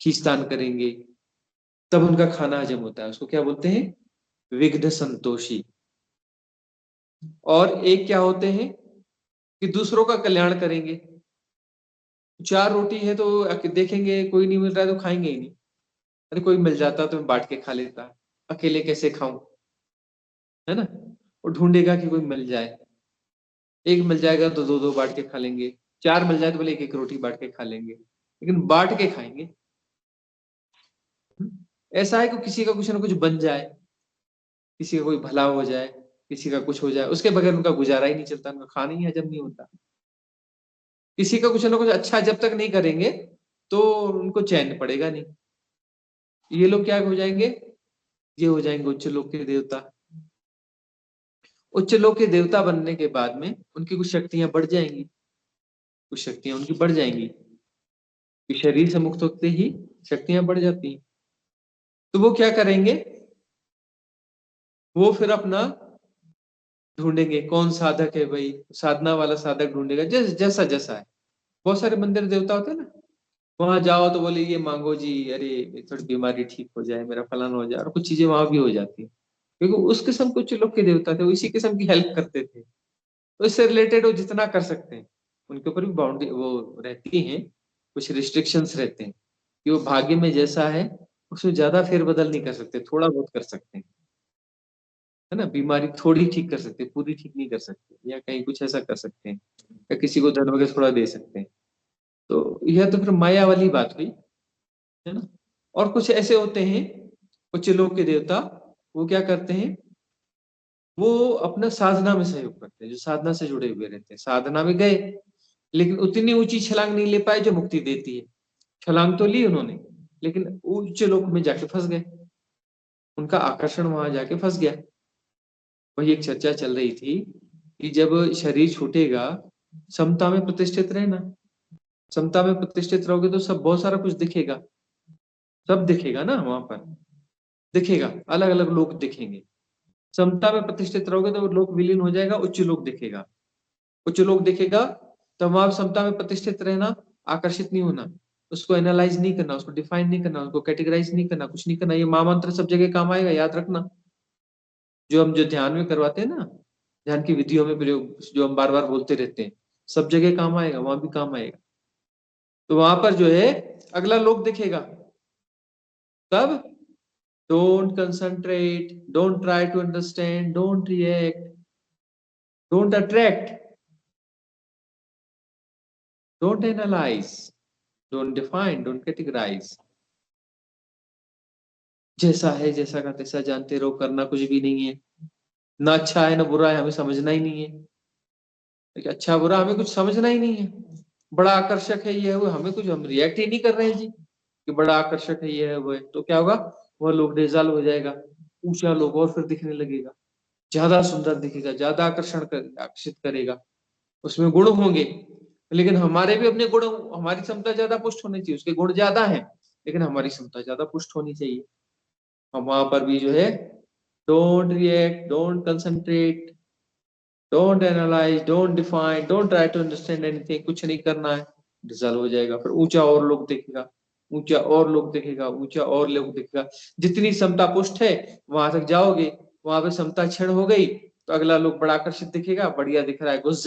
खींचतान करेंगे, तब उनका खाना हजम होता है। उसको क्या बोलते हैं? विघ्न संतोषी। और एक क्या होते हैं कि दूसरों का कल्याण करेंगे। 4 रोटी है तो देखेंगे कोई नहीं मिल रहा है तो खाएंगे ही नहीं, अरे कोई मिल जाता तो मैं बांट के खा लेता, अकेले कैसे खाऊं, है ना। और ढूंढेगा कि कोई मिल जाए, एक मिल जाएगा तो 2-2 बांट के खा लेंगे, 4 मिल जाए तो बोले 1-1 रोटी बांट के खा लेंगे, लेकिन बांट के खाएंगे। ऐसा है कि किसी का कुछ ना कुछ बन जाए, किसी का कोई भला हो जाए, किसी का कुछ हो जाए, उसके बगैर उनका गुजारा ही नहीं चलता, उनका खाना ही हजम नहीं होता। किसी का कुछ ना कुछ अच्छा जब तक नहीं करेंगे तो उनको चैन पड़ेगा नहीं। ये लोग क्या हो जाएंगे? ये हो जाएंगे उच्च लोक के देवता। उच्च लोक के देवता बनने के बाद में उनकी कुछ शक्तियां बढ़ जाएंगी, कुछ शक्तियां उनकी बढ़ जाएंगी। कि शरीर से मुक्त होते ही शक्तियां बढ़ जाती हैं। तो वो क्या करेंगे? वो फिर अपना ढूंढेंगे कौन साधक है भाई, साधना वाला साधक ढूंढेगा जैसा जैसा है। बहुत सारे मंदिर देवता होते हैं ना, वहां जाओ तो बोले ये मांगो जी, अरे मेरी थोड़ी बीमारी ठीक हो जाए, मेरा फलाना हो जाए, और कुछ चीजें वहां भी हो जाती है, क्योंकि उस किस्म के कुछ लोग के देवता थे, वो इसी किस्म की हेल्प करते थे। तो इससे रिलेटेड वो जितना कर सकते हैं, उनके ऊपर भी बाउंड्री वो रहती है, कुछ रिस्ट्रिक्शंस रहते हैं कि वो भाग्य में जैसा है उसमें ज्यादा फेरबदल नहीं कर सकते, थोड़ा बहुत कर सकते हैं, है ना। बीमारी थोड़ी ठीक कर सकते हैं, पूरी ठीक नहीं कर सकते, या कहीं कुछ ऐसा कर सकते हैं, या किसी को धन वगैरह थोड़ा दे सकते हैं। तो यह तो फिर माया वाली बात हुई, है ना। और कुछ ऐसे होते हैं कुछ लोग के देवता, वो क्या करते हैं? वो अपना साधना में सहयोग करते हैं, जो साधना से जुड़े हुए रहते हैं। साधना में गए लेकिन उतनी ऊंची छलांग नहीं ले पाए जो मुक्ति देती है। छलांग तो ली उन्होंने लेकिन उच्च लोक में जाके फंस गए, उनका आकर्षण वहां जाके फंस गया। वही एक चर्चा चल रही थी कि जब शरीर छूटेगा, समता में प्रतिष्ठित रहना। समता में प्रतिष्ठित रहोगे तो सब बहुत सारा कुछ दिखेगा, सब दिखेगा ना वहां पर, दिखेगा, अलग अलग लोग दिखेंगे। समता में प्रतिष्ठित रहोगे तो लोक विलीन हो जाएगा, उच्च लोक दिखेगा। उच्च लोक दिखेगा तो वहां समता में प्रतिष्ठित रहना, आकर्षित नहीं होना, उसको एनालाइज नहीं करना, उसको डिफाइन नहीं करना, उसको कैटेगराइज नहीं करना, कुछ नहीं करना। ये महामंत्र सब जगह काम आएगा, याद रखना। जो ध्यान में करवाते हैं ना, ध्यान की विधियों में प्रयोग, जो हम बार बार बोलते रहते हैं, सब जगह काम आएगा, वहां भी काम आएगा। तो वहां पर जो है अगला लोक दिखेगा। तब don't concentrate, don't try to understand, don't react, don't attract, don't analyse, don't define, don't categorise. जैसा है जैसा का तैसा जानते रहो, करना कुछ भी नहीं है। ना अच्छा है ना बुरा है, हमें समझना ही नहीं है। देखिए, अच्छा बुरा हमें कुछ समझना ही नहीं है। बड़ा आकर्षक है ये है वो, हमें कुछ, हम रिएक्ट ही नहीं कर रहे हैं जी कि बड़ा आकर्षक है ये है वो है। तो क्या होगा? वह लोग डिजॉल्व हो जाएगा, ऊंचा लोग और फिर दिखने लगेगा, ज्यादा सुंदर दिखेगा, ज्यादा आकर्षित करेगा, उसमें गुण होंगे। लेकिन हमारे भी अपने गुण, हमारी क्षमता ज्यादा पुष्ट होनी चाहिए, उसके गुण ज्यादा है लेकिन हमारी क्षमता ज्यादा पुष्ट होनी चाहिए। हम वहां पर भी जो है don't react, don't concentrate, don't analyse, don't define, don't try to understand anything, कुछ नहीं करना है, डिसॉल्व हो जाएगा। फिर ऊंचा और लोग देखेगा, ऊंचा और लोग देखेगा, ऊंचा और लोग देखेगा। जितनी समता पुष्ट है वहां तक जाओगे, वहां पे समता क्षीण हो गई तो अगला लोग बड़ा आकर्षित दिखेगा, बढ़िया दिख रहा है, घुस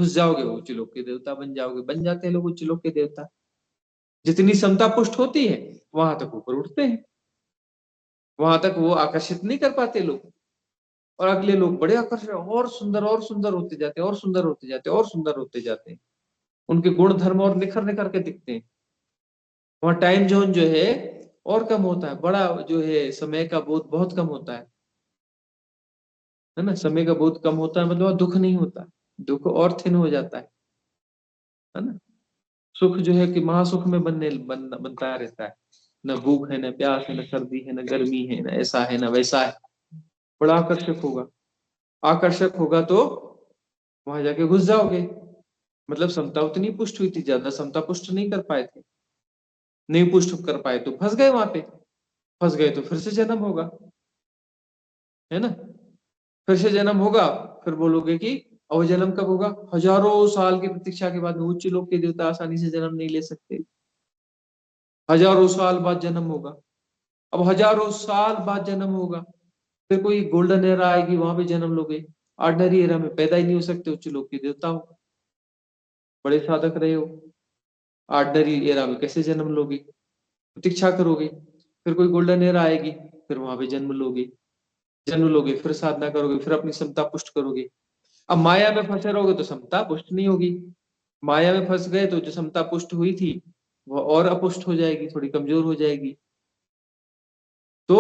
जाओगे, उच्च लोक के देवता बन जाओगे। बन जाते हैं लोग उच्च लोक के देवता। जितनी समता पुष्ट होती है वहां तक ऊपर उठते हैं, वहां तक वो आकर्षित नहीं कर पाते लोग। और अगले लोग बड़े आकर्षक और सुंदर होते जाते हैं, और सुंदर होते जाते हैं, और सुंदर होते जाते हैं। उनके गुण धर्म और निखर निखर के दिखते हैं। वहाँ टाइम जोन जो है और कम होता है, बड़ा जो है समय का बोध बहुत कम होता है ना, समय का बोध कम होता है, मतलब वहाँ दुख नहीं होता, दुख और थिन हो जाता है ना। सुख जो है कि महासुख में बनता रहता है, न भूख है, न प्यास है, न सर्दी है, न गर्मी है, न ऐसा है, न वैसा है। बड़ा आकर्षक होगा तो वहां जाके घुस जाओगे। मतलब समता उतनी पुष्ट हुई थी, ज्यादा समता पुष्ट नहीं कर पाए थे, नहीं पुष्ट कर पाए तो फंस गए वहां पे। फंस गए तो फिर से जन्म होगा, है ना। फिर से जन्म होगा, फिर बोलोगे कि और जन्म कब होगा? हजारों साल की प्रतीक्षा के बाद। उच्च लोक के देवता आसानी से जन्म नहीं ले सकते, हजारों साल बाद जन्म होगा। अब हजारों साल बाद जन्म होगा, फिर कोई गोल्डन एरा आएगी, वहां पे जन्म लोगे। ऑर्डिनरी एरा में पैदा ही नहीं हो सकते, उच्च लोक के देवता हो, बड़े साधक रहे हो, ऑर्डिनरी एरा में कैसे जन्म लोगे? प्रतीक्षा करोगे, फिर कोई गोल्डन एरा आएगी, फिर वहां पे जन्म लोगे, फिर साधना करोगे, फिर अपनी समता पुष्ट करोगे। अब माया में फंसे रहोगे तो समता पुष्ट नहीं होगी। माया में फंस गए तो जो समता पुष्ट हुई थी वो और अपुष्ट हो जाएगी, थोड़ी कमजोर हो जाएगी। तो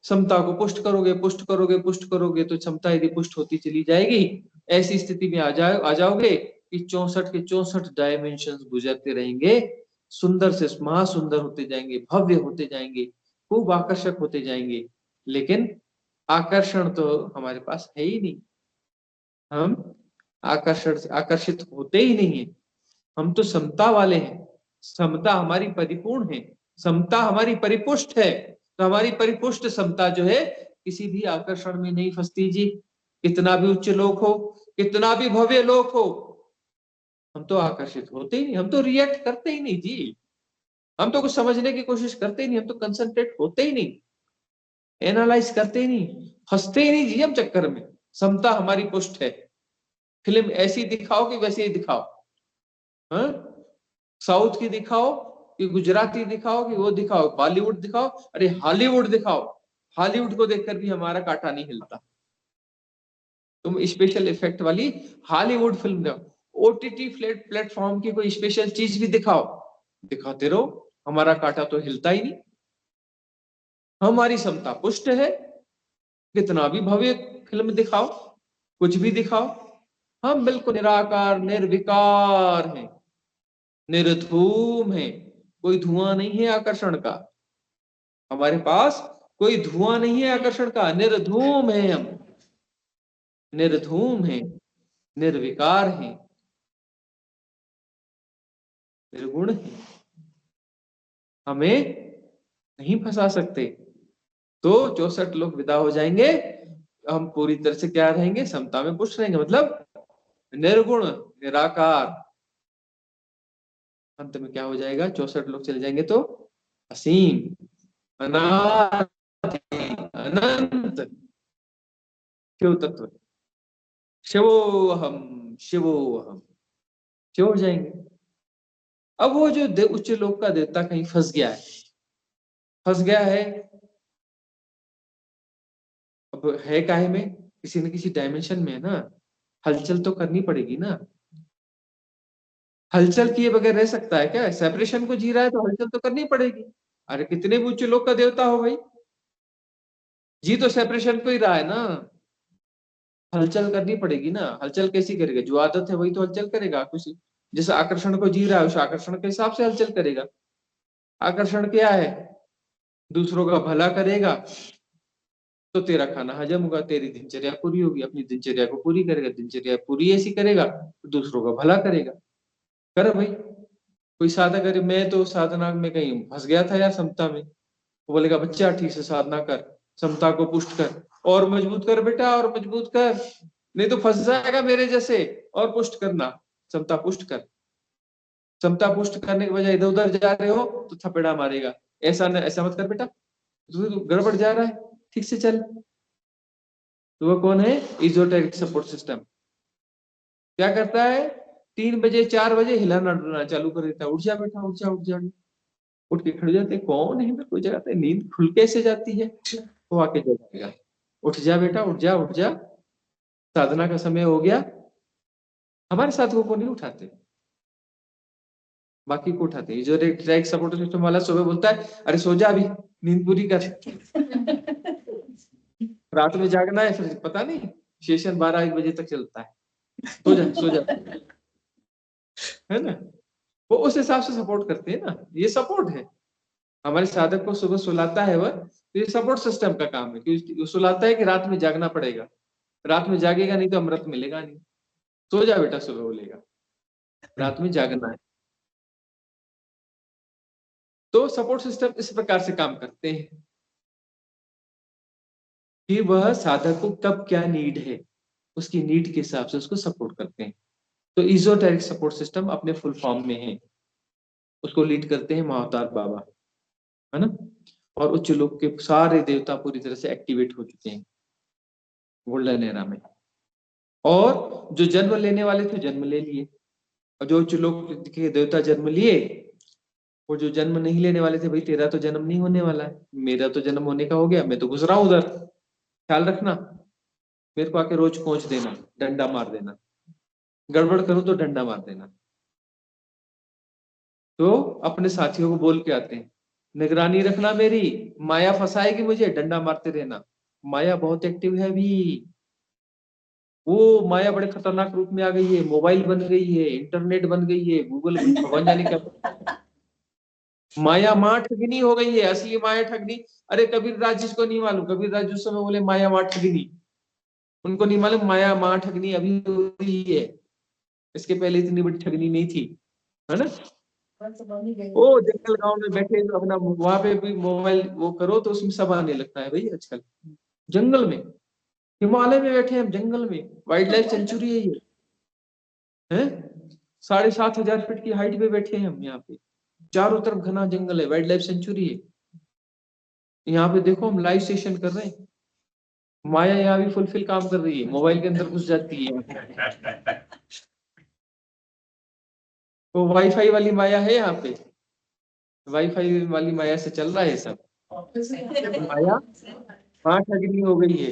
समता को पुष्ट करोगे तो क्षमता यदि पुष्ट होती चली जाएगी, ऐसी स्थिति में आ जाओगे कि 64 के 64 डायमेंशन गुजरते रहेंगे, सुंदर से महासुंदर होते जाएंगे, भव्य होते जाएंगे, खूब आकर्षक होते जाएंगे। लेकिन आकर्षण तो हमारे पास है ही नहीं, हम आकर्षण से आकर्षित होते ही नहीं है। हम तो समता वाले हैं, समता हमारी परिपूर्ण है, समता हमारी परिपुष्ट है। तो हमारी परिपुष्ट समता जो है किसी भी आकर्षण में नहीं फंसती जी। कितना भी उच्च लोक हो, कितना भी भव्य लोक हो, हम तो आकर्षित होते ही नहीं, हम तो रिएक्ट करते ही नहीं जी। हम तो कुछ समझने की कोशिश करते ही नहीं, हम तो कंसंट्रेट होते ही नहीं, एनालाइज करते ही नहीं, फंसते ही नहीं जी हम चक्कर में। समता हमारी पुष्ट है। फिल्म ऐसी दिखाओ कि वैसे ही दिखाओ, हाँ? साउथ की दिखाओ कि गुजराती दिखाओ कि वो दिखाओ, बॉलीवुड दिखाओ, अरे हॉलीवुड दिखाओ, हॉलीवुड को देखकर भी हमारा कांटा नहीं हिलता। तुम स्पेशल इफेक्ट वाली हॉलीवुड फिल्म दिखाओ, ओटीटी प्लेटफॉर्म की कोई स्पेशल चीज भी दिखाओ, दिखाते रहो, हमारा कांटा तो हिलता ही नहीं। हमारी समता पुष्ट है, कितना भी भव्य फिल्म दिखाओ, कुछ भी दिखाओ, हम बिल्कुल निराकार निर्विकार हैं, निर्धूम है। कोई धुआं नहीं है आकर्षण का, हमारे पास कोई धुआं नहीं है आकर्षण का, निर्धूम है हम, निर्धूम है, निर्विकार है, निर्गुण है, हमें नहीं फंसा सकते। तो 64 लोग विदा हो जाएंगे, हम पूरी तरह से क्या रहेंगे? समता में पुष्ट रहेंगे, मतलब निर्गुण निराकार। अंत में क्या हो जाएगा? 64 लोग चले जाएंगे तो असीम, अनादि, अनंत शिव तत्व, शिवोहम शिवोहम, शिव हो जाएंगे। अब वो जो उच्च लोक का देवता कहीं फंस गया है, अब है काहे में? किसी न किसी डायमेंशन में है ना, हलचल तो करनी पड़ेगी ना। हलचल किए बगैर रह सकता है क्या? सेपरेशन को जी रहा है तो हलचल तो करनी पड़ेगी। अरे कितने भी उच्च लोक का देवता हो भाई, जी तो सेपरेशन को ही रहा है ना, हलचल करनी पड़ेगी ना। हलचल कैसी करेगा? जो आदत है वही तो हलचल करेगा। कुछ जिस आकर्षण को जी रहा है उस आकर्षण के हिसाब से हलचल करेगा। आकर्षण क्या है? दूसरों का भला करेगा तो तेरा खाना हजम होगा, तेरी दिनचर्या पूरी होगी, अपनी दिनचर्या को पूरी करेगा, दिनचर्या पूरी ऐसी करेगा तो दूसरों का भला करेगा। कर भाई, कोई साधक करे मैं तो साधना में कहीं फंस गया था यार समता में, वो बोलेगा बच्चा ठीक से साधना कर, समता को पुष्ट कर, और मजबूत कर बेटा, और मजबूत कर, नहीं तो फंस जाएगा मेरे जैसे। और पुष्ट करना, समता पुष्ट कर। समता पुष्ट करने के बजाय इधर उधर जा रहे हो तो थपेड़ा मारेगा, ऐसा न ऐसा मत कर बेटा, तू गड़बड़ जा रहा है, ठीक से चल। तो वो कौन है? Esoteric support system. क्या करता है? 3 बजे 4 बजे हिलाना डुलाना चालू कर देता है, उठ जा बेटा, उठ जा, उठ जा। उठ के खड़े जाते, कौन है? कोई जगह नींद खुल कैसे जाती है, वो आके जगाएगा। उठ जा बेटा, उठ जा, उठ जा, साधना का समय हो गया। हमारे साथियों को नहीं उठाते, बाकी को उठाते हैं। जो ट्रैक सपोर्ट सिस्टम वाला सुबह बोलता है अरे सो जा, अभी नींद पूरी कर, रात में जागना है, फिर पता नहीं सेशन 12-1 बजे तक चलता है, सो जा, सो जा, है ना। वो उस हिसाब से सपोर्ट करते हैं ना, ये सपोर्ट है। हमारे साधक को सुबह सुलाता है वह, तो ये सपोर्ट सिस्टम का काम है, क्योंकि सुलाता है कि रात में जागना पड़ेगा, रात में जागेगा नहीं तो अमृत मिलेगा नहीं। सो जा बेटा, सुबह बोलेगा, रात में जागना है। तो सपोर्ट सिस्टम इस प्रकार से काम करते हैं कि वह साधक को कब क्या नीड है, उसकी नीड के हिसाब से उसको सपोर्ट करते हैं। तो इजोटेरिक सपोर्ट सिस्टम अपने फुल फॉर्म में है, उसको लीड करते हैं महाअवतार बाबा, है ना। और उच्च लोक के सारे देवता पूरी तरह से एक्टिवेट हो चुके हैं गोल्डन एरा में। और जो जन्म लेने वाले थे जन्म ले लिए, और जो उच्च लोक के देवता जन्म लिए, वो जो जन्म नहीं लेने वाले थे, भाई तेरा तो जन्म नहीं होने वाला है, मेरा तो जन्म होने का हो गया, मैं तो गुजरा हूं उधर, ख्याल रखना, मेरे को आके रोज कोंच देना, डंडा मार देना, गड़बड़ करूं तो डंडा मार देना। तो अपने साथियों को बोल के आते हैं, निगरानी रखना मेरी, माया फंसाएगी मुझे, डंडा मारते रहना, माया बहुत एक्टिव है अभी। वो माया बड़े खतरनाक रूप में आ गई है, मोबाइल बन गई है, इंटरनेट बन गई है, गूगल, भगवान जाने क्या। माया माँ ठगनी हो गई है, असली माया ठगनी। अरे कबीर राज जिसको नहीं मालूम, कबीर राज उस समय बोले माया माँ ठगनी, उनको नहीं मालूम माया माँ ठगनी अभी हो रही है, इसके पहले इतनी बड़ी ठगनी नहीं थी, है ना। ओ जंगल गांव में बैठे तो अपना वहां पे भी मोबाइल वो करो तो उसमें सब आने लगता है भाई आजकल। जंगल में, हिमालय में बैठे हम, जंगल में, वाइल्ड लाइफ सेंचुरी है ये, है 7,500 फीट की हाइट पे बैठे हैं हम यहाँ पे, चारों तरफ घना जंगल है, वाइल्ड लाइफ सेंचुरी है। यहाँ पे देखो हम लाइव सेशन कर रहे हैं, माया यहाँ भी फुलफिल काम कर रही है, मोबाइल के अंदर घुस जाती है। तो वाईफाई वाली माया है यहाँ पे, वाईफाई वाली माया से चल रहा है सब। माया हाँ ठगनी हो गई है,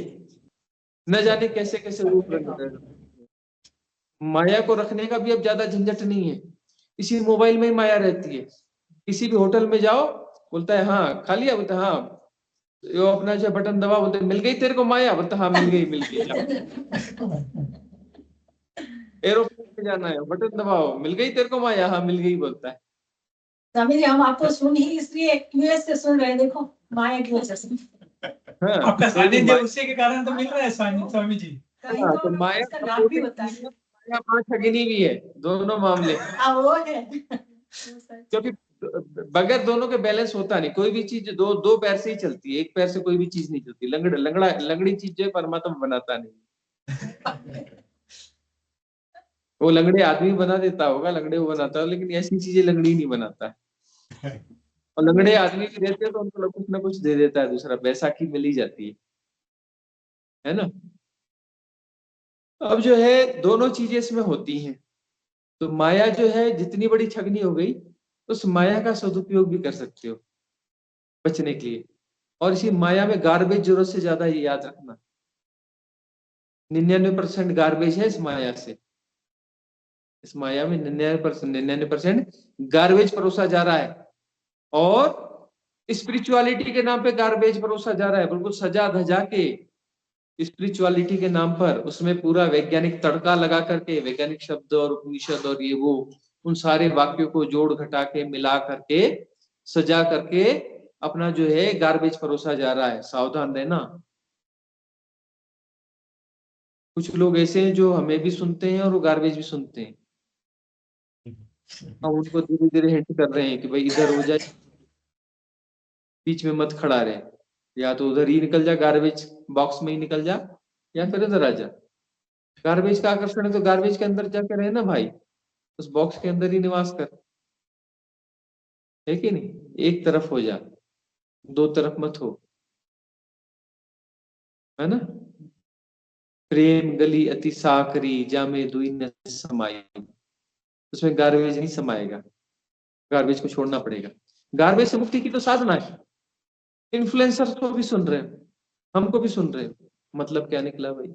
न जाने कैसे कैसे रूप रंग रहे हैं। माया को रखने का भी अब ज्यादा झंझट नहीं है, इसी मोबाइल में ही माया रहती है। किसी भी होटल में जाओ, बोलता है हाँ खा लिया, बोलता है हाँ, वो अपना जो बटन दबा, बोलते मिल गई तेरे को माया, बोलता हाँ मिल गई, मिल गई। एरोप्लेन में जाना है, बटन दबाओ, मिल गई तेरे को माया, हाँ मिल गई, बोलता है। स्वामी जी हम आपको सुन ही इसलिए यूएस से सुन रहे हैं, देखो माया की वजह से। हाँ, आपका तो सानिध्य उसी के कारण तो मिल रहा है स्वामी जी। कहीं हाँ, तो तो माया इसका लाभ भी होता है। माया माँ ठगिनी भी है, दोनों मामले। वो है क्योंकि बगैर दोनों के बैलेंस होता नहीं, कोई भी चीज दो पैर से ही चलती है, एक पैर से कोई भी चीज नहीं चलती। लंगड़ी चीज जो है परमात्मा बनाता नहीं। वो लंगड़े आदमी बना देता होगा, लंगड़े वो बनाता है, लेकिन ऐसी चीजें लंगड़ी नहीं बनाता है। और लंगड़े आदमी भी देते हैं तो उनको कुछ ना कुछ दे देता है दूसरा, बैसाखी मिल ही जाती है ना। अब जो है दोनों चीजें इसमें होती हैं, तो माया जो है जितनी बड़ी ठगनी हो गई, उस माया का सदुपयोग भी कर सकते हो बचने के लिए। और इसी माया में गार्बेज जरूरत से ज्यादा, ये याद रखना, 99% गार्बेज है इस माया से। इस माया में 99% गार्बेज परोसा जा रहा है, और स्पिरिचुअलिटी के नाम पे गार्बेज परोसा जा रहा है, बिल्कुल सजा धजा के स्पिरिचुअलिटी के नाम पर। उसमें पूरा वैज्ञानिक तड़का लगा करके, वैज्ञानिक शब्द और उपनिषद और ये वो, उन सारे वाक्यों को जोड़ घटा के मिला करके सजा करके अपना जो है गार्बेज परोसा जा रहा है। सावधान रहना। कुछ लोग ऐसे हैं जो हमें भी सुनते हैं और वो गार्बेज भी सुनते हैं, हम उनको धीरे धीरे हिंट कर रहे हैं कि भाई इधर हो जाए, बीच में मत खड़ा रहे, या तो उधर ही निकल जा, गार्बेज बॉक्स में ही निकल जा, या फिर इधर आ जा। गार्बेज का आकर्षण है तो गार्बेज के अंदर जाकर रहे ना भाई, उस बॉक्स के अंदर ही निवास कर, है कि नहीं। एक तरफ हो जा, दो तरफ मत हो, है ना। प्रेम गली अति साकरी, जामे दुई न समाई, उसमें गार्बेज नहीं समाएगा, गार्बेज को छोड़ना पड़ेगा। गार्बेज से मुक्ति की तो साधना है। इन्फ्लुएंसर्स को भी सुन रहे हो, हमको भी सुन रहे हो, मतलब क्या निकला भाई?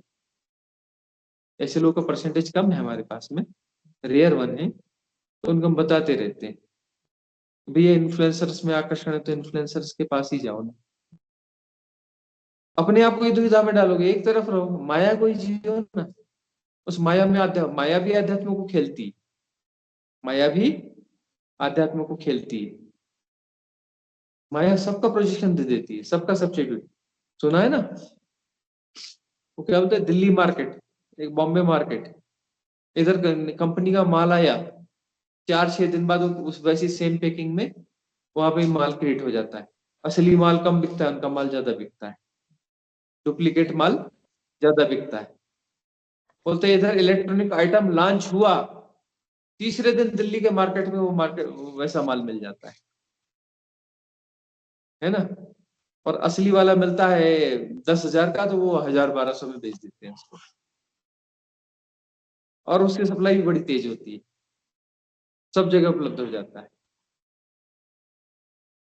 ऐसे लोगों का परसेंटेज कम है हमारे पास में, रेयर वन है, तो उनको हम बताते रहते हैं भैया इन्फ्लुएंसर्स में आकर्षण है तो इन्फ्लुएंसर्स के पास ही जाओ ना। अपने आप को ही दुविधा में डालोगे, एक तरफ रहो, माया को ही जियो ना। उस माया में माया भी आध्यात्म को खेलती है, माया भी आध्यात्म को खेलती है। माया सबका प्रोजेक्शन दे देती है, सबका सब्सिट्यूट। सुना है ना वो क्या बोलते हैं, दिल्ली मार्केट, एक बॉम्बे मार्केट, इधर कंपनी का माल आया, 4-6 दिन बाद उस वैसी सेम पैकिंग में वहां पे माल क्रिएट हो जाता है। असली माल कम बिकता है, उनका माल ज्यादा बिकता है, डुप्लीकेट माल ज्यादा बिकता है। बोलते हैं इधर इलेक्ट्रॉनिक आइटम लॉन्च हुआ, तीसरे दिन दिल्ली के मार्केट में वो मार्केट वैसा माल मिल जाता है ना। और असली वाला मिलता है 10,000 का, तो वो 1,000-1,200 में बेच देते हैं उसको, और उसकी सप्लाई भी बड़ी तेज होती है, सब जगह उपलब्ध हो जाता है।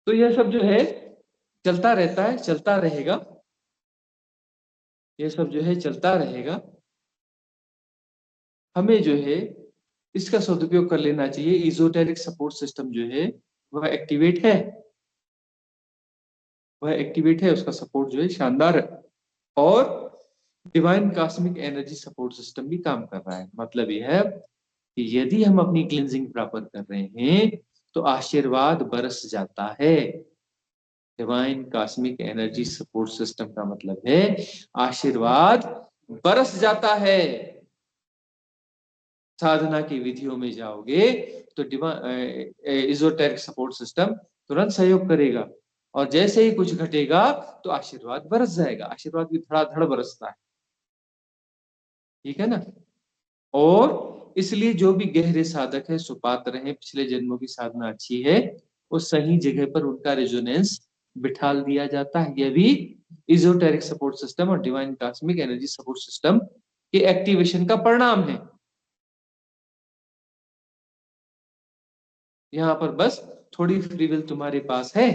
तो यह सब जो है चलता रहता है, चलता रहेगा, ये सब जो है चलता रहेगा। हमें जो है इसका सदुपयोग कर लेना चाहिए। इजोटेरिक सपोर्ट सिस्टम जो है वह एक्टिवेट है, वह एक्टिवेट है, उसका सपोर्ट जो है शानदार है, और divine cosmic energy support system भी काम कर रहा है। मतलब यह है कि यदि हम अपनी क्लींजिंग प्रॉपर कर रहे हैं तो आशीर्वाद बरस जाता है। Divine cosmic energy support system का मतलब है आशीर्वाद बरस जाता है। साधना की विधियों में जाओगे तो इजोटेरिक सपोर्ट सिस्टम तुरंत सहयोग करेगा, और जैसे ही कुछ घटेगा तो आशीर्वाद बरस जाएगा। आशीर्वाद भी धड़ाधड़ बरसता है, ठीक है ना। और इसलिए जो भी गहरे साधक है, सुपात्र हैं, पिछले जन्मों की साधना अच्छी है, वो सही जगह पर उनका रेजोनेंस बिठाल दिया जाता है। यह भी इजोटेरिक सपोर्ट सिस्टम और divine cosmic energy support system के एक्टिवेशन का परिणाम है। यहाँ पर बस थोड़ी फ्री विल तुम्हारे पास है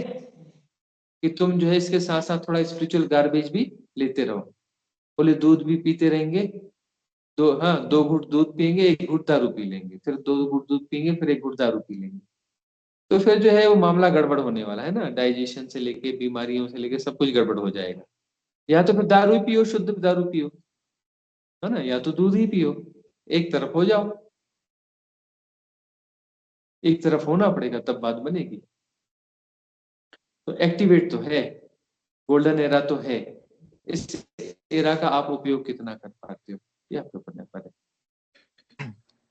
कि तुम जो है इसके साथ साथ थोड़ा स्पिरिचुअल गार्बेज भी लेते रहो। बोले दूध भी पीते रहेंगे, 2 घूंट दूध पियेंगे, 1 घूंट दारू पी लेंगे, फिर 2 घूंट दूध पियेंगे, फिर 1 घूंट दारू पी लेंगे, तो फिर जो है वो मामला गड़बड़ होने वाला है ना। डाइजेशन से लेके बीमारियों से लेके सब कुछ गड़बड़ हो जाएगा। या तो फिर दारू ही पियो, शुद्ध दारू पियो, है ना, या तो दूध ही पियो, एक तरफ हो जाओ, एक तरफ होना पड़ेगा तब बात बनेगी। तो एक्टिवेट तो है, गोल्डन एरा तो है, इस एरा का आप उपयोग कितना कर पाते हो ये आपके ऊपर निर्भर है।